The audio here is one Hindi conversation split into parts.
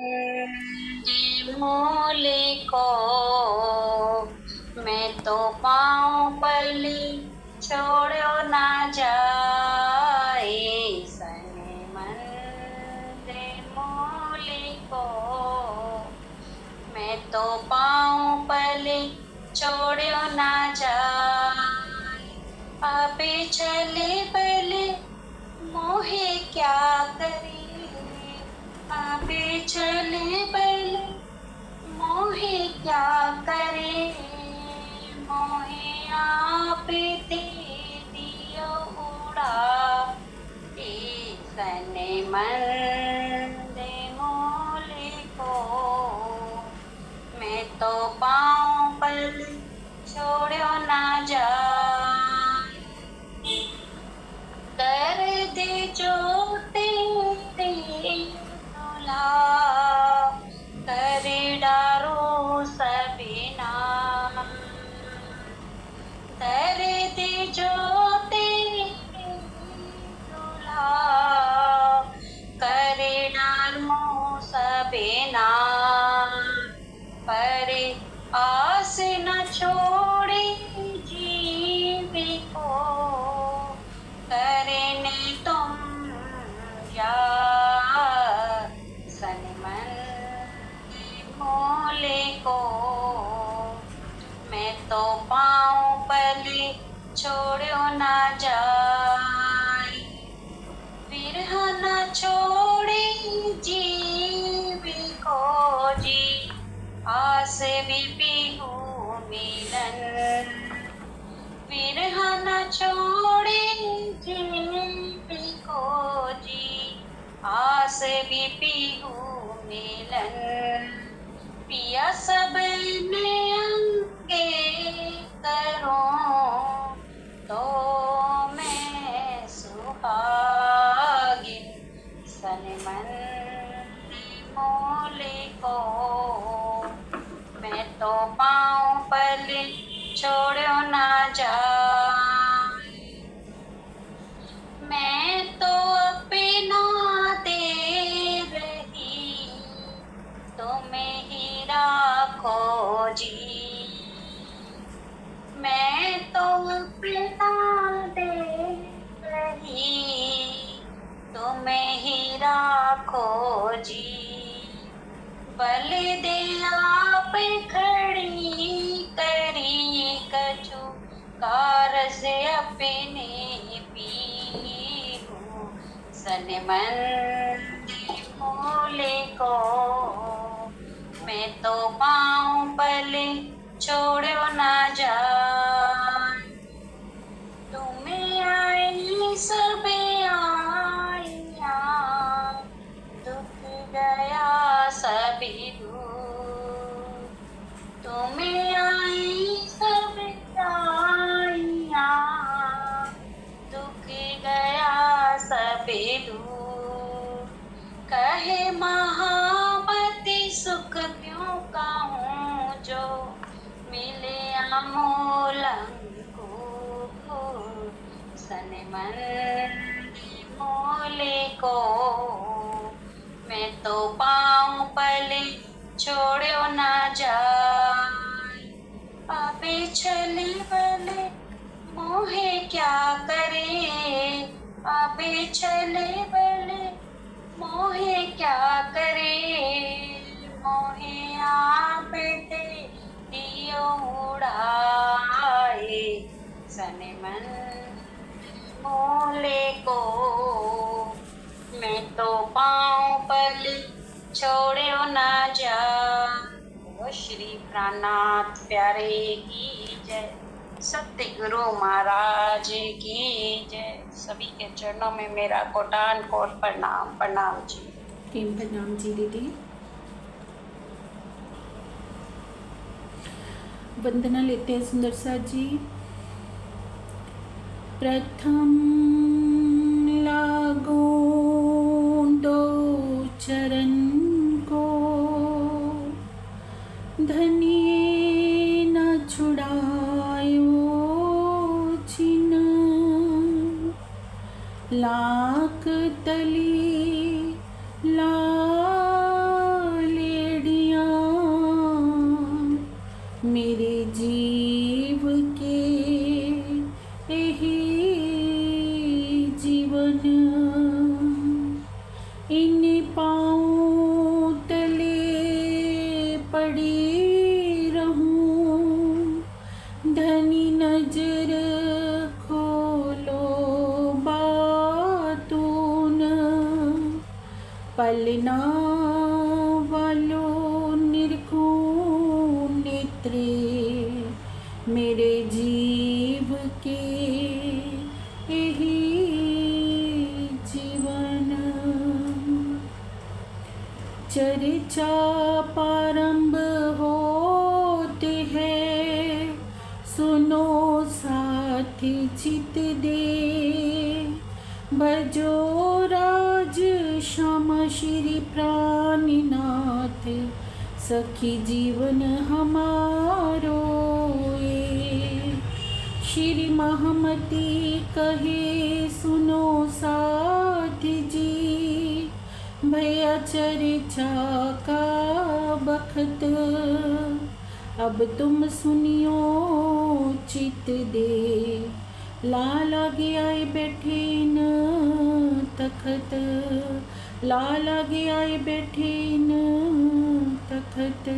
ये मोले को मैं तो पाँव पली छोड़ो ना जाए सने मन दे मोले को मैं तो पाँव पली छोड़ो ना जाए आपे चले पले मोहे क्या करे आपे चले पले मोहे क्या करे मोहे आप दे दियो उड़ा सने मन दे मोले को मैं तो पाँव पर छोड़ो ना जाए कर दे जो तेरे दुला कर डारो सबिना कर दे जो तेरे दुला कर डारो सबिना पर आस न छोड़े जीवी को करने तुम यार सनमन मोले को मैं तो पाँव पले छोड़ो ना जाए विरह न छोड़े जीवी को जी आस भी पीहू मिलन विरह न छोड़े जीवी को जी आस भी पीहू मिलन पिया सब ने अंगे करो तो मैं सुहागिन सनमन मोले को मैं तो पाँव पले छोड़ो ना जाए मैं तो अपना दे रही तुम्हें ही राखो जी मैं तो अपना दे रही तुम्हें ही राखो जी बल दे आप खड़ी करी कछु कारज अपने पीहू सनमन मोले को मैं तो पाँव पले छोड़ो ना जाए तुम्हें आई सब आइया दुख गया सभी दूर तुम्हें आई सब आइया दुख गया सभी दूर कहे महामती सुख क्यों कहूँ जो मिले अमोल को सनमन मोले को मैं तो पाँव पले छोड़ो ना जाए आपे चले बले मोहे क्या करे आपे चले बले मोहे क्या करे मोहे आप दे दियो उड़ाए सनमन मोले को मैं तो पाँव पले छोड़ो ना जा वो श्री प्राणनाथ प्यारे की जय सत्य गुरु महाराज की जय सभी के चरणों में मेरा कोटान कोट प्रणाम प्रणाम जी केम प्रणाम जी दीदी वंदना लेते हैं सुंदर सा जी प्रथम लागो दो चरण को धनिए न छुड़ायो छिना लाख तली लाए ललना वालों निर्गुण नेत्रे मेरे जीव के यही जीवन। चर्चा प्रारंभ होते हैं, सुनो साथी चित दे, भजो राज श्याम श्री प्राणनाथ, सखी जीवन हमारो ये। श्री महामती कहे सुनो साथी जी, भैया चर्चा का बखत, अब तुम सुनियो चित दे, लाल आगे आए बैठे न तखत, लाल आगे आए बैठे न तखत।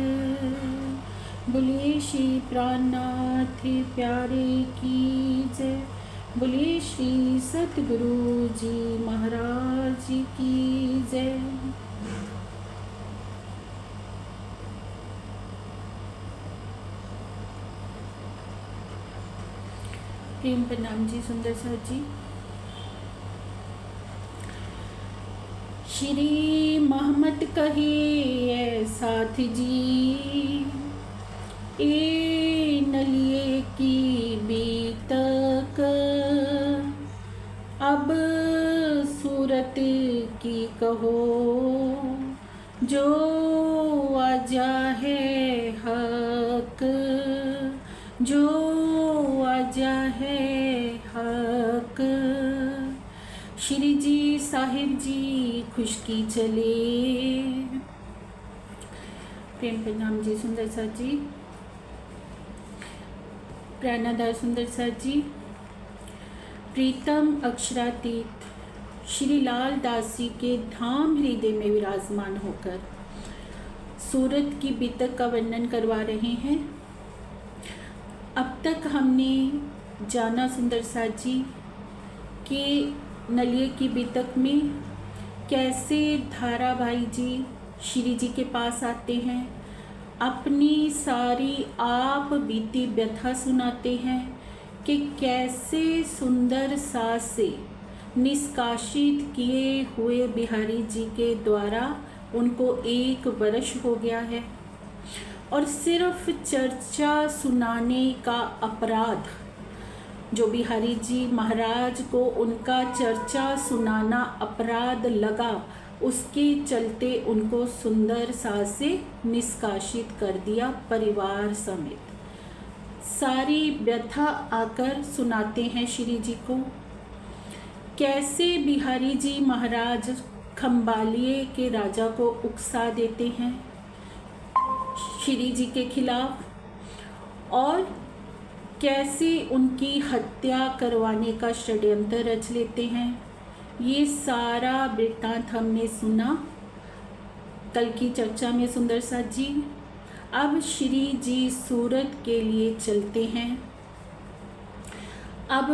बोले श्री प्राणनाथ प्यारे की जय, बोले श्री सतगुरु जी महाराज की जय। प्रेम प्रणाम जी सुंदर सर जी। श्री मोहम्मद कहे साथ जी, ए नलिए की बीतक, अब सूरत की कहो, जो आजा है हक, जो आजा है हक। श्री जी साहिब जी खुशकी चले। प्रेम प्रणाम जी सुंदर सर जी। प्रेरणादार सुंदर सर जी। प्रीतम अक्षरातीत श्री लाल दास जी के धाम हृदय में विराजमान होकर सूरत की बीतक का वर्णन करवा रहे हैं। अब तक हमने जाना सुंदर सर जी कि नलिए की बीतक में कैसे धारा भाई जी श्री जी के पास आते हैं, अपनी सारी आप बीती व्यथा सुनाते हैं कि कैसे सुंदर सास से निष्कासित किए हुए बिहारी जी के द्वारा उनको 1 वर्ष हो गया है और सिर्फ चर्चा सुनाने का अपराध जो बिहारी जी महाराज को उनका चर्चा सुनाना अपराध लगा, उसके चलते उनको सुंदर सास से निष्कासित कर दिया परिवार समेत। सारी व्यथा आकर सुनाते हैं श्री जी को। कैसे बिहारी जी महाराज खम्बालिए के राजा को उकसा देते हैं श्री जी के खिलाफ और कैसे उनकी हत्या करवाने का षड्यंत्र रच लेते हैं। ये सारा वृत्तांत हमने सुना कल की चर्चा में सुंदर साथ जी। अब श्री जी सूरत के लिए चलते हैं। अब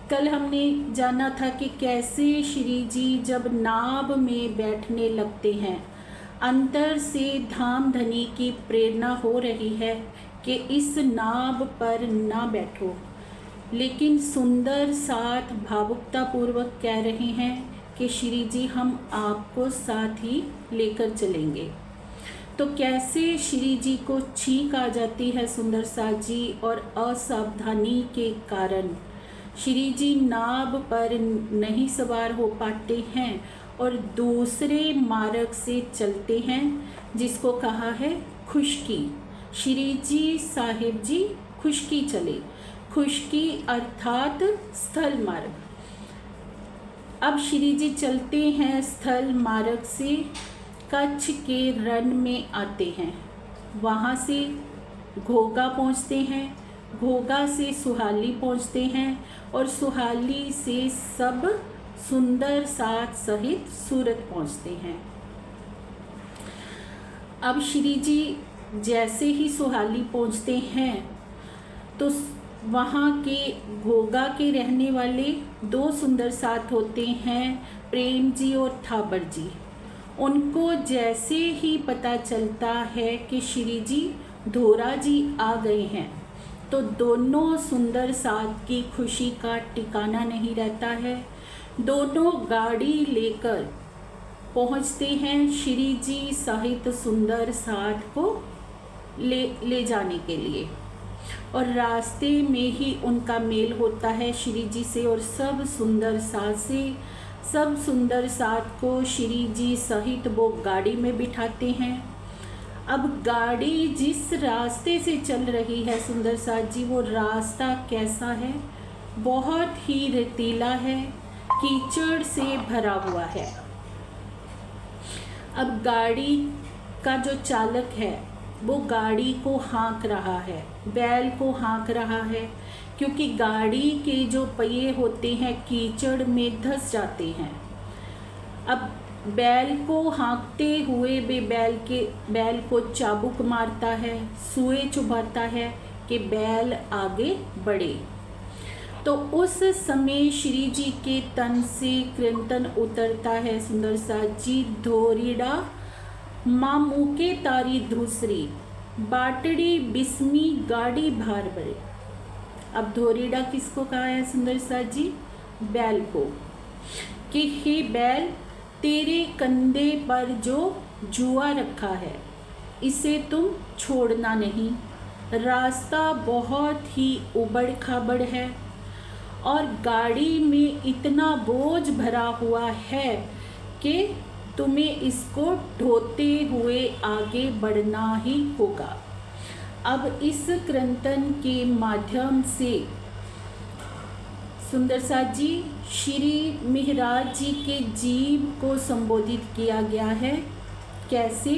कल हमने जाना था कि कैसे श्री जी जब नाव में बैठने लगते हैं, अंतर से धाम धनी की प्रेरणा हो रही है कि इस नाव पर ना बैठो, लेकिन सुंदर साथ भावुकता पूर्वक कह रहे हैं कि श्री जी हम आपको साथ ही लेकर चलेंगे। तो कैसे श्री जी को छींक आ जाती है सुंदर साथ जी और असावधानी के कारण श्री जी नाव पर नहीं सवार हो पाते हैं और दूसरे मार्ग से चलते हैं जिसको कहा है खुशकी। श्री जी साहिब जी खुशकी चले, खुशकी अर्थात स्थल मार्ग। अब श्री जी चलते हैं स्थल मार्ग से कच्छ के रण में आते हैं, वहाँ से घोगा पहुँचते हैं, घोगा से सुहाली पहुँचते हैं और सुहाली से सब सुंदर साथ सहित सूरत पहुँचते हैं। अब श्री जी जैसे ही सुहाली पहुँचते हैं तो वहाँ के घोगा के रहने वाले 2 सुंदर साथ होते हैं, प्रेम जी और थाबर जी। उनको जैसे ही पता चलता है कि श्री जी धोरा जी आ गए हैं तो दोनों सुंदर साथ की खुशी का ठिकाना नहीं रहता है। दोनों गाड़ी लेकर पहुंचते हैं श्री जी सहित सुंदर साथ को ले जाने के लिए, और रास्ते में ही उनका मेल होता है श्री जी से और सब सुंदर साथ से। सब सुंदर साथ को श्री जी सहित वो गाड़ी में बिठाते हैं। अब गाड़ी जिस रास्ते से चल रही है सुंदर साथ जी, वो रास्ता कैसा है? बहुत ही रेतीला है, कीचड़ से भरा हुआ है। अब गाड़ी का जो चालक है वो गाड़ी को हाँक रहा है, बैल को हाँक रहा है, क्योंकि गाड़ी के जो पहिए होते हैं कीचड़ में धंस जाते हैं। अब बैल को हाँकते हुए वे बैल को चाबुक मारता है, सुए चुभाता है कि बैल आगे बढ़े। तो उस समय श्री जी के तन से कृंतन उतरता है सुंदर साथ जी। धोरीडा माँ मुके तारी दूसरी बाटड़ी बिस्मी गाड़ी भार बड़े। अब धोरीडा किसको कहा है सुंदर साथ जी? बैल को, कि हे बैल, तेरे कंधे पर जो जुआ रखा है इसे तुम छोड़ना नहीं। रास्ता बहुत ही उबड़ खाबड़ है और गाड़ी में इतना बोझ भरा हुआ है कि तुम्हें इसको ढोते हुए आगे बढ़ना ही होगा। अब इस क्रंतन के माध्यम से सुंदर साथ जी श्री महाराज जी के जीव को संबोधित किया गया है। कैसे?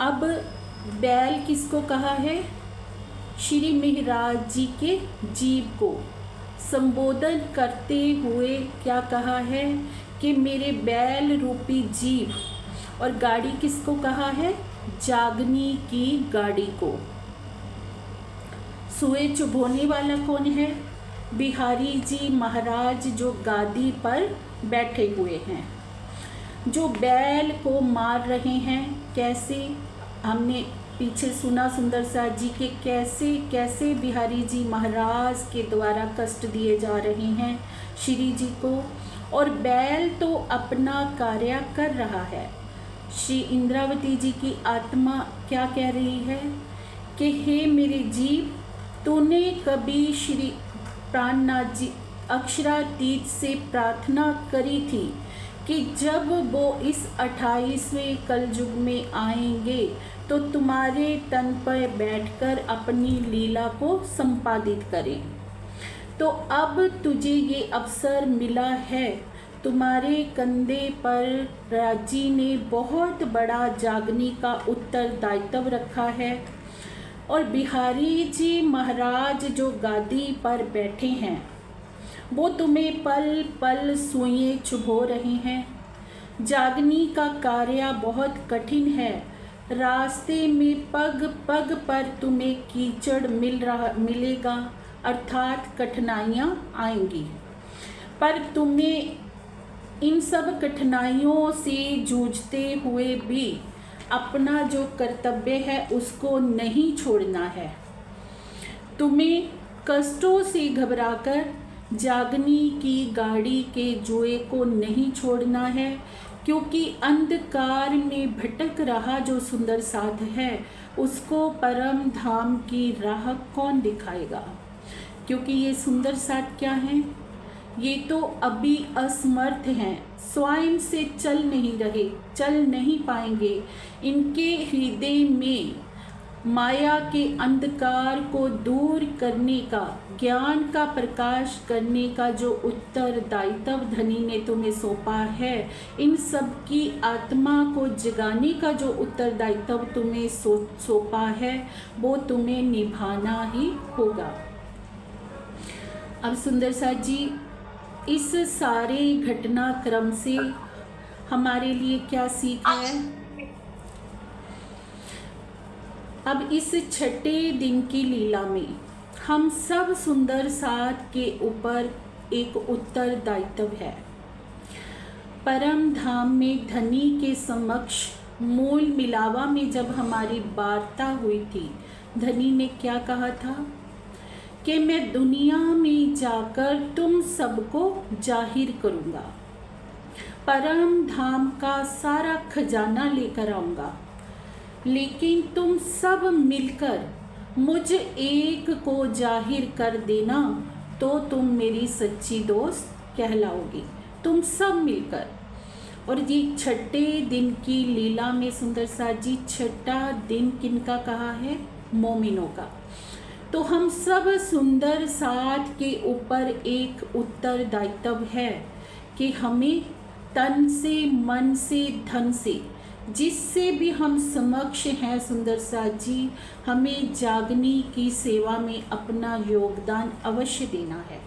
अब बैल किसको कहा है? श्री महाराज जी के जीव को संबोधन करते हुए क्या कहा है कि मेरे बैल रूपी जीव। और गाड़ी किसको कहा है? जागनी की गाड़ी को। सुए चुभोने वाला कौन है? बिहारी जी महाराज जो गादी पर बैठे हुए हैं, जो बैल को मार रहे हैं। कैसे? हमने पीछे सुना सुंदर साथ जी के कैसे कैसे बिहारी जी महाराज के द्वारा कष्ट दिए जा रहे हैं श्री जी को, और बैल तो अपना कार्य कर रहा है। श्री इंद्रावती जी की आत्मा क्या कह रही है कि हे मेरे जीव, तूने कभी श्री प्राणनाथ जी अक्षरातीत से प्रार्थना करी थी कि जब वो इस 28वें कलयुग में आएंगे तो तुम्हारे तन पर बैठकर अपनी लीला को संपादित करें। तो अब तुझे ये अवसर मिला है। तुम्हारे कंधे पर राजी ने बहुत बड़ा जागनी का उत्तरदायित्व रखा है, और बिहारी जी महाराज जो गादी पर बैठे हैं वो तुम्हें पल पल सुइयां चुभो रहे हैं। जागनी का कार्य बहुत कठिन है। रास्ते में पग पग पर तुम्हें कीचड़ मिलेगा, अर्थात कठिनाइयाँ आएंगी, पर तुम्हें इन सब कठिनाइयों से जूझते हुए भी अपना जो कर्तव्य है उसको नहीं छोड़ना है। तुम्हें कष्टों से घबराकर जागनी की गाड़ी के जुए को नहीं छोड़ना है, क्योंकि अंधकार में भटक रहा जो सुंदर साथ है उसको परम धाम की राह कौन दिखाएगा। क्योंकि ये सुंदर साथ क्या हैं? ये तो अभी असमर्थ हैं, स्वयं से चल नहीं पाएंगे। इनके हृदय में माया के अंधकार को दूर करने का, ज्ञान का प्रकाश करने का जो उत्तरदायित्व धनी ने तुम्हें सौंपा है, इन सब की आत्मा को जगाने का जो उत्तरदायित्व तुम्हें सौंपा है वो तुम्हें निभाना ही होगा। अब सुंदर साथ जी इस सारे घटनाक्रम से हमारे लिए क्या सीख है? अब इस छठे दिन की लीला में हम सब सुंदर साथ के ऊपर एक उत्तरदायित्व है। परम धाम में धनी के समक्ष मूल मिलावा में जब हमारी वार्ता हुई थी, धनी ने क्या कहा था कि मैं दुनिया में जाकर तुम सबको जाहिर करूँगा, परम धाम का सारा खजाना लेकर आऊँगा, लेकिन तुम सब मिलकर मुझ एक को जाहिर कर देना तो तुम मेरी सच्ची दोस्त कहलाओगी, तुम सब मिलकर। और ये छठे दिन की लीला में सुंदर साथ जी छठा दिन किनका कहा है? मोमिनों का। तो हम सब सुंदर साथ के ऊपर एक उत्तरदायित्व है कि हमें तन से, मन से, धन से, जिससे भी हम समक्ष हैं सुंदर साथ जी, हमें जागने की सेवा में अपना योगदान अवश्य देना है।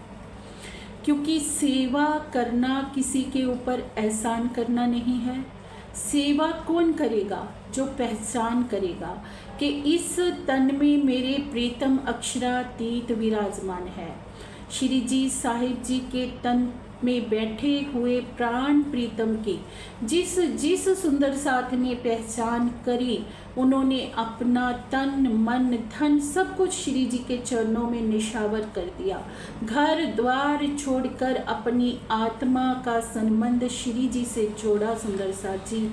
क्योंकि सेवा करना किसी के ऊपर एहसान करना नहीं है। सेवा कौन करेगा? जो पहचान करेगा कि इस तन में मेरे प्रीतम अक्षरातीत विराजमान है। श्री जी साहिब जी के तन में बैठे हुए प्राण प्रीतम की जिस सुंदर साथ ने पहचान करी, उन्होंने अपना तन, मन, धन सब कुछ श्री जी के चरणों में निशावर कर दिया। घर द्वार छोड़कर अपनी आत्मा का संबंध श्री जी से जोड़ा सुंदर साथ जी।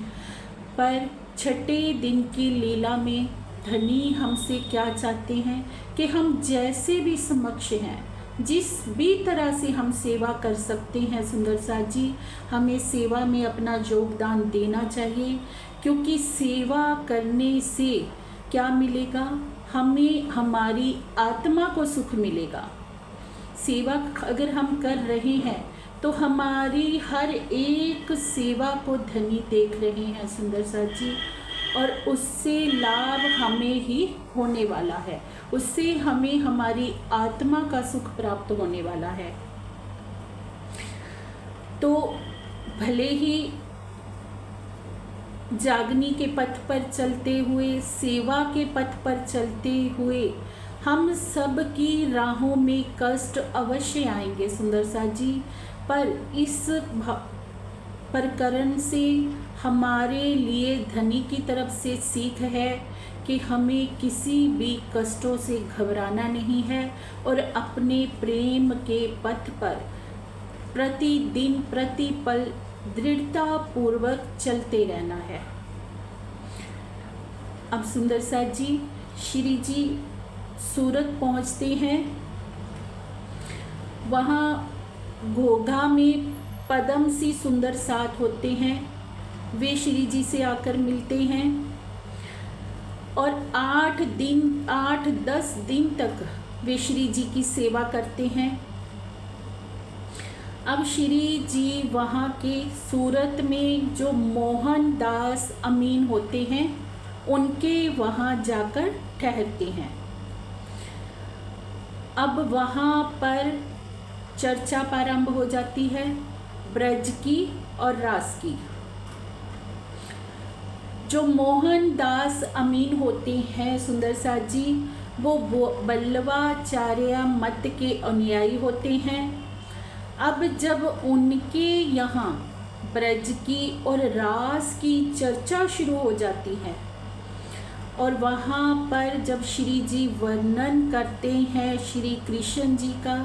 पर छठे दिन की लीला में धनी हमसे क्या चाहते हैं कि हम जैसे भी समक्ष हैं, जिस भी तरह से हम सेवा कर सकते हैं सुंदर साथ जी, हमें सेवा में अपना योगदान देना चाहिए। क्योंकि सेवा करने से क्या मिलेगा? हमें हमारी आत्मा को सुख मिलेगा। सेवा अगर हम कर रहे हैं तो हमारी हर एक सेवा को धनी देख रहे हैं सुंदर साथ जी, और उससे लाभ हमें ही होने वाला है, उससे हमें हमारी आत्मा का सुख प्राप्त होने वाला है। तो भले ही जागनी के पथ पर चलते हुए, सेवा के पथ पर चलते हुए हम सब की राहों में कष्ट अवश्य आएंगे सुंदर साथ जी, पर इस प्रकरण से हमारे लिए धनी की तरफ से सीख है कि हमें किसी भी कष्टों से घबराना नहीं है और अपने प्रेम के पथ पर प्रतिदिन प्रतिपल दृढ़तापूर्वक चलते रहना है। अब सुंदर साथ जी श्री जी सूरत पहुंचते हैं। वहाँ घोघा में पदम सी सुंदर साथ होते हैं, वे श्री जी से आकर मिलते हैं और 8-10 दिन तक वे श्री जी की सेवा करते हैं। अब श्री जी वहाँ के सूरत में जो मोहनदास अमीन होते हैं, उनके वहाँ जाकर ठहरते हैं। अब वहाँ पर चर्चा प्रारंभ हो जाती है ब्रज की और रास की। जो मोहनदास अमीन होते हैं सुंदर साथ जी, वो बल्लवाचार्य मत के अनुयायी होते हैं। अब जब उनके यहाँ ब्रज की और रास की चर्चा शुरू हो जाती है और वहाँ पर जब श्री जी वर्णन करते हैं श्री कृष्ण जी का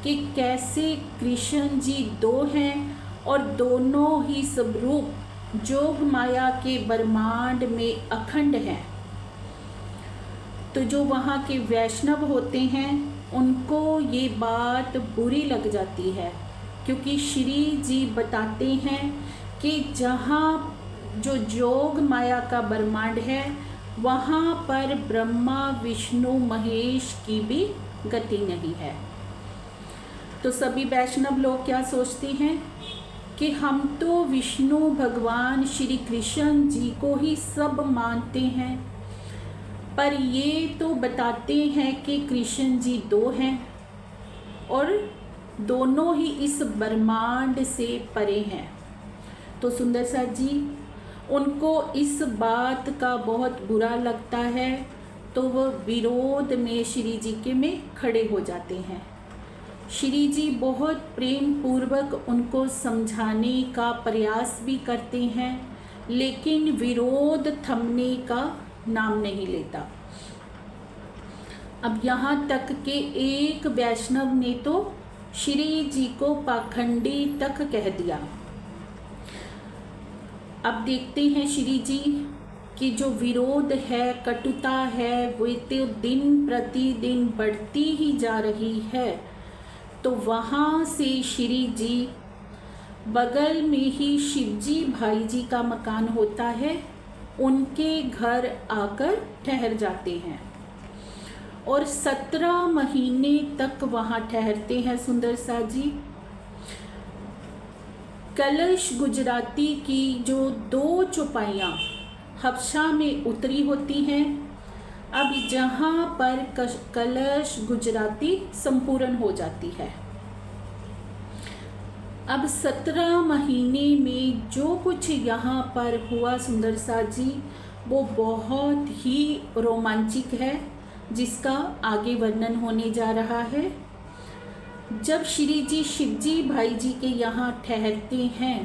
कि कैसे कृष्ण जी दो हैं और दोनों ही स्वरूप जोग माया के ब्रह्मांड में अखंड हैं, तो जो वहाँ के वैष्णव होते हैं उनको ये बात बुरी लग जाती है, क्योंकि श्री जी बताते हैं कि जहाँ जो जोग माया का ब्रह्मांड है वहाँ पर ब्रह्मा विष्णु महेश की भी गति नहीं है। तो सभी वैष्णव लोग क्या सोचते हैं कि हम तो विष्णु भगवान श्री कृष्ण जी को ही सब मानते हैं, पर ये तो बताते हैं कि कृष्ण जी दो हैं और दोनों ही इस ब्रह्मांड से परे हैं। तो सुंदर साथ जी उनको इस बात का बहुत बुरा लगता है, तो वह विरोध में श्री जी के में खड़े हो जाते हैं श्री जी बहुत प्रेम पूर्वक उनको समझाने का प्रयास भी करते हैं, लेकिन विरोध थमने का नाम नहीं लेता। अब यहाँ तक कि एक वैष्णव ने तो श्री जी को पाखंडी तक कह दिया। अब देखते हैं श्री जी कि जो विरोध है, कटुता है, वो तो दिन प्रतिदिन बढ़ती ही जा रही है। तो वहाँ से श्री जी बगल में ही शिवजी भाई जी का मकान होता है, उनके घर आकर ठहर जाते हैं और 17 महीने तक वहाँ ठहरते हैं सुंदर सा जी। कलश गुजराती की जो 2 चौपाइयाँ हफ्शा में उतरी होती हैं, अब जहाँ पर कलश गुजराती संपूर्ण हो जाती है। अब 17 महीने में जो कुछ यहाँ पर हुआ सुंदर सा जी, वो बहुत ही रोमांचिक है, जिसका आगे वर्णन होने जा रहा है। जब श्री जी शिवजी भाई जी के यहाँ ठहरते हैं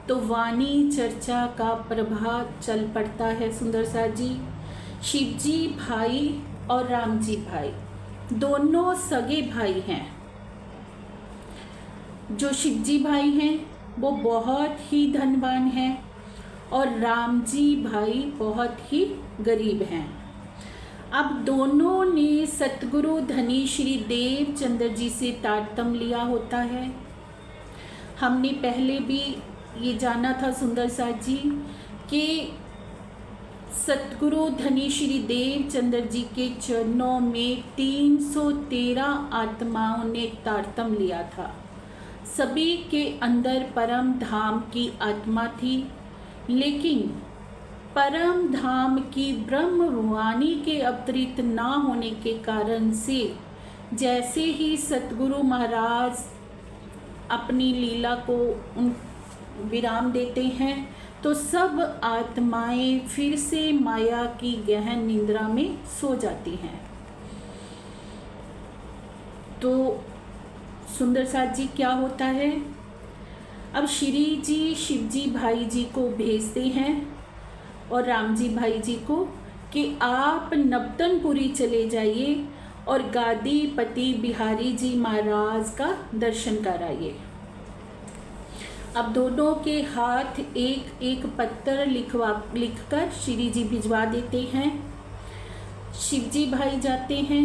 तो वाणी चर्चा का प्रभाव चल पड़ता है सुंदर सा जी। शिवजी भाई और राम जी भाई दोनों सगे भाई हैं। जो शिवजी भाई हैं वो बहुत ही धनवान हैं और राम जी भाई बहुत ही गरीब हैं। अब दोनों ने सतगुरु धनी श्री देवचंद्र जी से तारतम्य लिया होता है। हमने पहले भी ये जाना था सुंदर सा जी कि सतगुरु धनी श्री देवचंद्र जी के चरणों में 313 आत्माओं ने तारतम्य लिया था। सभी के अंदर परम धाम की आत्मा थी, लेकिन परम धाम की ब्रह्मवाणी के अवतरित ना होने के कारण से जैसे ही सतगुरु महाराज अपनी लीला को विराम देते हैं तो सब आत्माएं फिर से माया की गहन निद्रा में सो जाती हैं। तो सुंदर साथ जी क्या होता है, अब श्री जी शिवजी भाई जी को भेजते हैं और राम जी भाई जी को कि आप नवतनपुरी चले जाइए और गादीपति बिहारी जी महाराज का दर्शन कराइए। अब दोनों के हाथ एक एक पत्र लिखकर श्री जी भिजवा देते हैं। शिवजी भाई जाते हैं,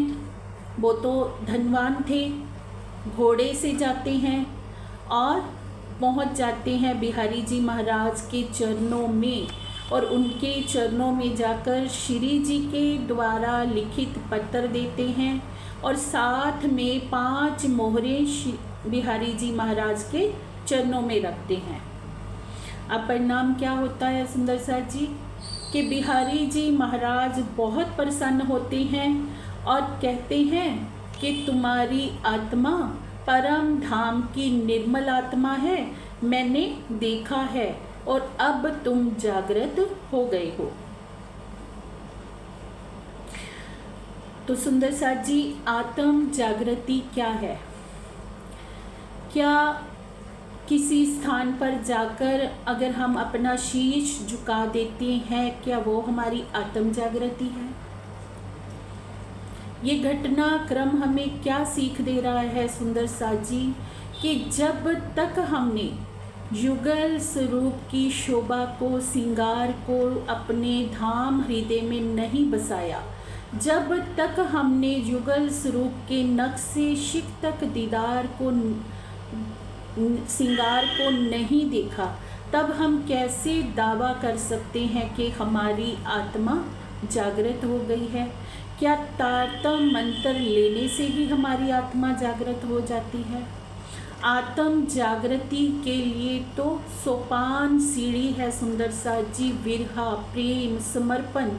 वो तो धनवान थे, घोड़े से जाते हैं और पहुंच जाते हैं बिहारी जी महाराज के चरणों में और उनके चरणों में जाकर श्री जी के द्वारा लिखित पत्र देते हैं और साथ में 5 मोहरें बिहारी जी महाराज के चरणों में रखते हैं। अब परिणाम क्या होता है सुंदर सा जी कि बिहारी जी महाराज बहुत प्रसन्न होते हैं और कहते हैं कि तुम्हारी आत्मा परम धाम की निर्मल आत्मा है, मैंने देखा है और अब तुम जागृत हो गए हो। तो सुंदर साथ जी, आत्म जागृति क्या है? क्या किसी स्थान पर जाकर अगर हम अपना शीश झुका देते हैं, क्या वो हमारी आत्म जागृति है? ये घटनाक्रम हमें क्या सीख दे रहा है सुंदर साथ जी कि जब तक हमने युगल स्वरूप की शोभा को, श्रृंगार को अपने धाम हृदय में नहीं बसाया, जब तक हमने युगल स्वरूप के नक्शे शिक तक दीदार को, श्रृंगार को नहीं देखा, तब हम कैसे दावा कर सकते हैं कि हमारी आत्मा जागृत हो गई है? क्या तारतम्य मंत्र लेने से ही हमारी आत्मा जागृत हो जाती है? आत्म जागृति के लिए तो सोपान सीढ़ी है सुंदर सा जी, विरहा, प्रेम, समर्पण।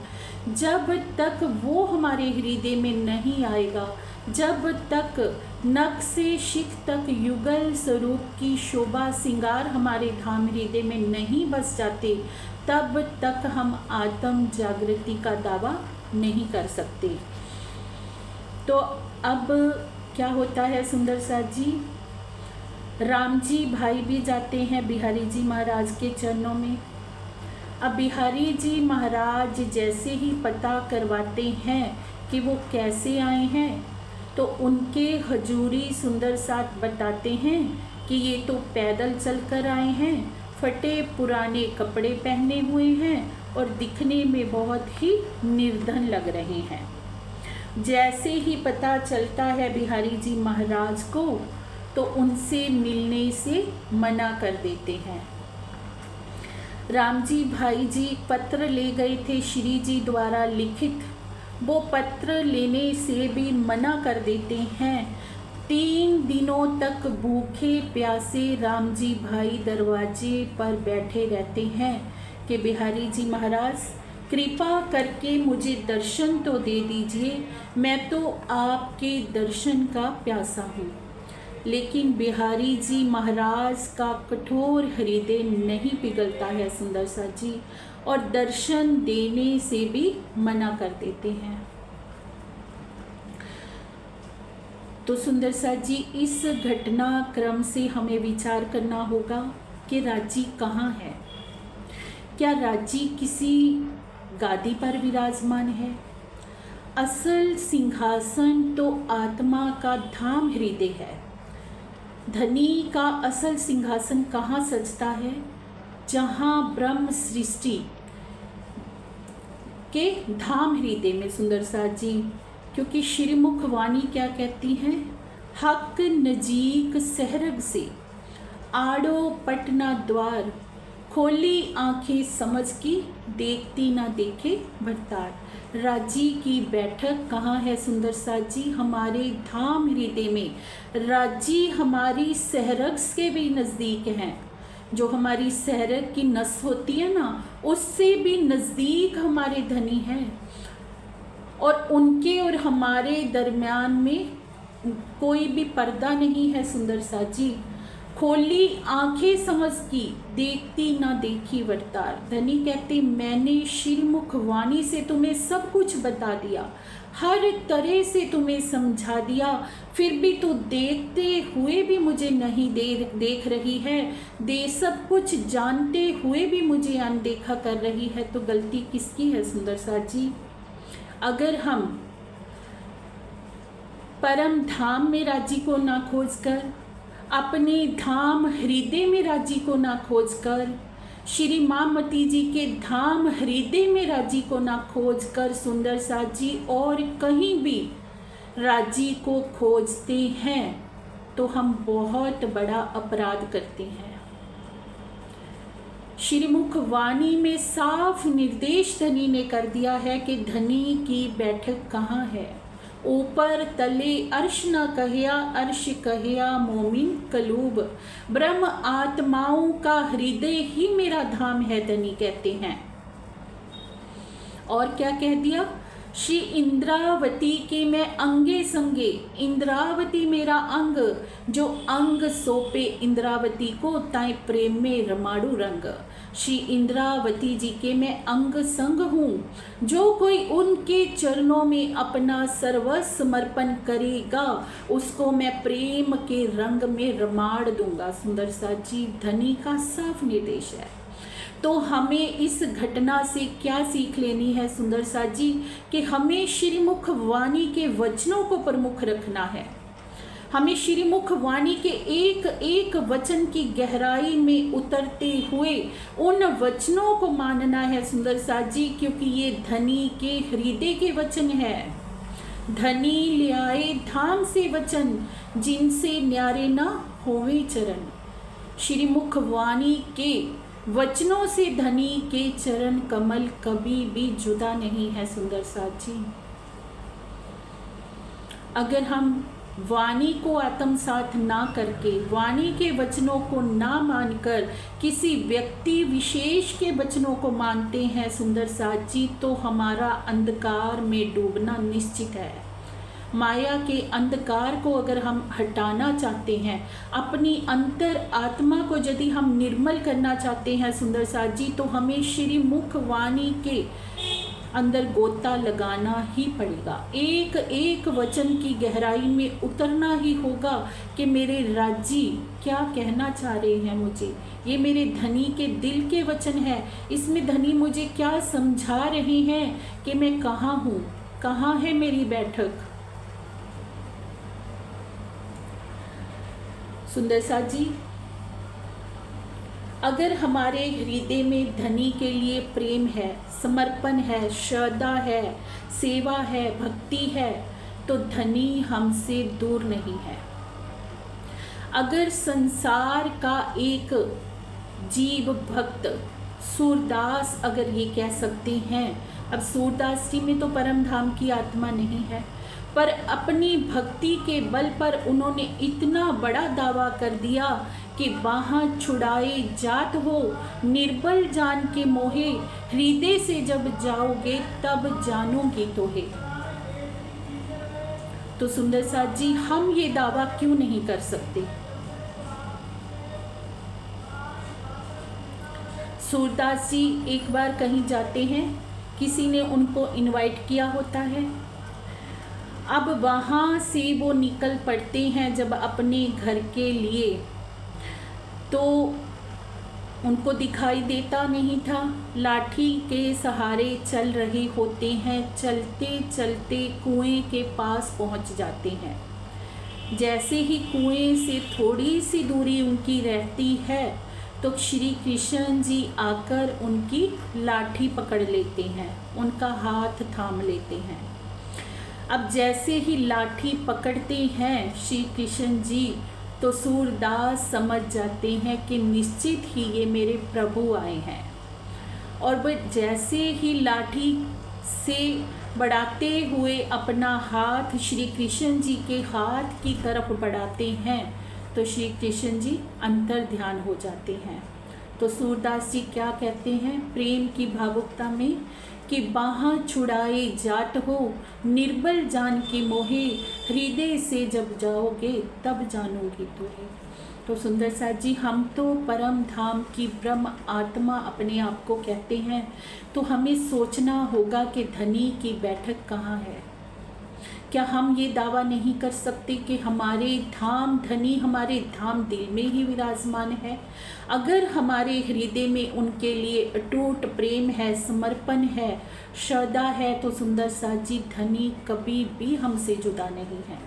जब तक वो हमारे हृदय में नहीं आएगा, जब तक नक्शे शिख तक युगल स्वरूप की शोभा श्रृंगार हमारे धाम हृदय में नहीं बस जाते, तब तक हम आत्म जागृति का दावा नहीं कर सकते। तो अब क्या होता है सुंदर साथ जी? राम जी भाई भी जाते हैं बिहारी जी महाराज के चरणों में। अब बिहारी जी महाराज जैसे ही पता करवाते हैं कि वो कैसे आए हैं, तो उनके हजूरी सुंदर साथ बताते हैं कि ये तो पैदल चल कर आए हैं, फटे पुराने कपड़े पहने हुए हैं और दिखने में बहुत ही निर्धन लग रहे हैं। जैसे ही पता चलता है बिहारी जी महाराज को, तो उनसे मिलने से मना कर देते हैं। राम जी भाई जी पत्र ले गए थे श्री जी द्वारा लिखित, वो पत्र लेने से भी मना कर देते हैं। 3 दिनों तक भूखे प्यासे राम जी भाई दरवाजे पर बैठे रहते हैं कि बिहारी जी महाराज कृपा करके मुझे दर्शन तो दे दीजिए, मैं तो आपके दर्शन का प्यासा हूँ। लेकिन बिहारी जी महाराज का कठोर हृदय नहीं पिघलता है सुंदर सा जी, और दर्शन देने से भी मना कर देते हैं। तो सुंदर सा जी, इस घटनाक्रम से हमें विचार करना होगा कि राजी कहाँ है। क्या राजी किसी गादी पर विराजमान है? असल सिंहासन तो आत्मा का धाम हृदय है। धनी का असल सिंहासन कहाँ सजता है? जहाँ ब्रह्म सृष्टि के धाम हृदय में सुंदर सा जी। क्योंकि श्रीमुख वाणी क्या कहती है? हक नजीक सहरग से आड़ो पटना द्वार, खोली आंखें समझ की देखती ना देखे भरतार। राजी की बैठक कहाँ है सुंदर सा जी? हमारे धाम हृदय में। राजी हमारी सहरग के भी नज़दीक हैं। जो हमारी सहरग की नस होती है ना, उससे भी नज़दीक हमारे धनी हैं, और उनके और हमारे दरमियान में कोई भी पर्दा नहीं है सुंदर सा जी। खोली आंखें समझ की देखती ना देखी वर्तार। धनी कहते मैंने श्रीमुख वाणी से तुम्हें सब कुछ बता दिया, हर तरह से तुम्हें समझा दिया, फिर भी तू देखते हुए भी मुझे नहीं देख रही है, दे सब कुछ जानते हुए भी मुझे अनदेखा कर रही है। तो गलती किसकी है सुंदर सा जी? अगर हम परम धाम में राजी को ना खोज कर, अपने धाम हृदय में राजी को ना खोज कर, श्री मामती जी के धाम हृदय में राजी को ना खोज कर सुंदर सा जी और कहीं भी राजी को खोजते हैं, तो हम बहुत बड़ा अपराध करते हैं। श्रीमुख वाणी में साफ निर्देश धनी ने कर दिया है कि धनी की बैठक कहाँ है। ऊपर तले अर्श न कहया, अर्श कहया मोमिन कलूब। ब्रह्म आत्माओं का हृदय ही मेरा धाम है, धनी कहते हैं। और क्या कह दिया? श्री इंद्रावती के मैं अंगे संगे, इंद्रावती मेरा अंग, जो अंग सौंपे इंद्रावती को ताए प्रेम में रमाड़ू रंग। श्री इंद्रावती जी के मैं अंग संग हूँ, जो कोई उनके चरणों में अपना सर्वस्व समर्पण करेगा, उसको मैं प्रेम के रंग में रमाड़ दूंगा। सुंदर सा जी, धनी का साफ निर्देश है। तो हमें इस घटना से क्या सीख लेनी है सुंदर सा जी? कि हमें श्रीमुख वाणी के वचनों को प्रमुख रखना है। हमें श्रीमुख वाणी के एक एक वचन की गहराई में उतरते हुए उन वचनों को मानना है सुंदर सा जी, क्योंकि ये धनी के हृदय के वचन है। धनी ले आए धाम से वचन, जिनसे न्यारे न होवे चरण। श्रीमुख वाणी के वचनों से धनी के चरण कमल कभी भी जुदा नहीं है सुंदर साथ जी। अगर हम वाणी को आत्मसात ना करके, वाणी के वचनों को ना मानकर किसी व्यक्ति विशेष के वचनों को मानते हैं सुंदर साथ जी, तो हमारा अंधकार में डूबना निश्चित है। माया के अंधकार को अगर हम हटाना चाहते हैं, अपनी अंतर आत्मा को यदि हम निर्मल करना चाहते हैं सुंदर साथ जी, तो हमें श्रीमुख वाणी के अंदर गोता लगाना ही पड़ेगा, एक एक वचन की गहराई में उतरना ही होगा कि मेरे राज्य क्या कहना चाह रहे हैं मुझे, ये मेरे धनी के दिल के वचन है, इसमें धनी मुझे क्या समझा रहे हैं कि मैं कहाँ हूँ, कहाँ है मेरी बैठक। सुंदर साथ जी, अगर हमारे हृदय में धनी के लिए प्रेम है, समर्पण है, श्रद्धा है, सेवा है, भक्ति है, तो धनी हमसे दूर नहीं है। अगर संसार का एक जीव भक्त, सूरदास अगर ये कह सकते हैं, अब सूरदास जी में तो परम धाम की आत्मा नहीं है, पर अपनी भक्ति के बल पर उन्होंने इतना बड़ा दावा कर दिया कि वहाँ छुड़ाए जात हो निर्बल जान के मोहे, हृदय से जब जाओगे तब जानोगी तो है। तो सुंदर साथ जी, हम ये दावा क्यों नहीं कर सकते? सूरदास जी एक बार कहीं जाते हैं, किसी ने उनको इनवाइट किया होता है, अब वहाँ से वो निकल पड़ते हैं जब अपने घर के लिए, तो उनको दिखाई देता नहीं था, लाठी के सहारे चल रहे होते हैं, चलते चलते कुएं के पास पहुंच जाते हैं। जैसे ही कुएं से थोड़ी सी दूरी उनकी रहती है तो श्री कृष्ण जी आकर उनकी लाठी पकड़ लेते हैं, उनका हाथ थाम लेते हैं। अब जैसे ही लाठी पकड़ते हैं श्री कृष्ण जी, तो सूरदास समझ जाते हैं कि निश्चित ही ये मेरे प्रभु आए हैं, और वह जैसे ही लाठी से बढ़ाते हुए अपना हाथ श्री कृष्ण जी के हाथ की तरफ बढ़ाते हैं, तो श्री कृष्ण जी अंतर ध्यान हो जाते हैं। तो सूरदास जी क्या कहते हैं प्रेम की भावुकता में कि बाहाँ छुड़ाए जाट हो निर्बल जान के मोहे, हृदय से जब जाओगे तब जानोगी तुम्हें। तो सुंदर साथ जी, हम तो परम धाम की ब्रह्म आत्मा अपने आप को कहते हैं, तो हमें सोचना होगा कि धनी की बैठक कहाँ है। क्या हम ये दावा नहीं कर सकते कि हमारे धाम धनी हमारे धाम दिल में ही विराजमान है? अगर हमारे हृदय में उनके लिए अटूट प्रेम है, समर्पण है, श्रद्धा है, तो सुंदर साथ जी धनी कभी भी हमसे जुदा नहीं है।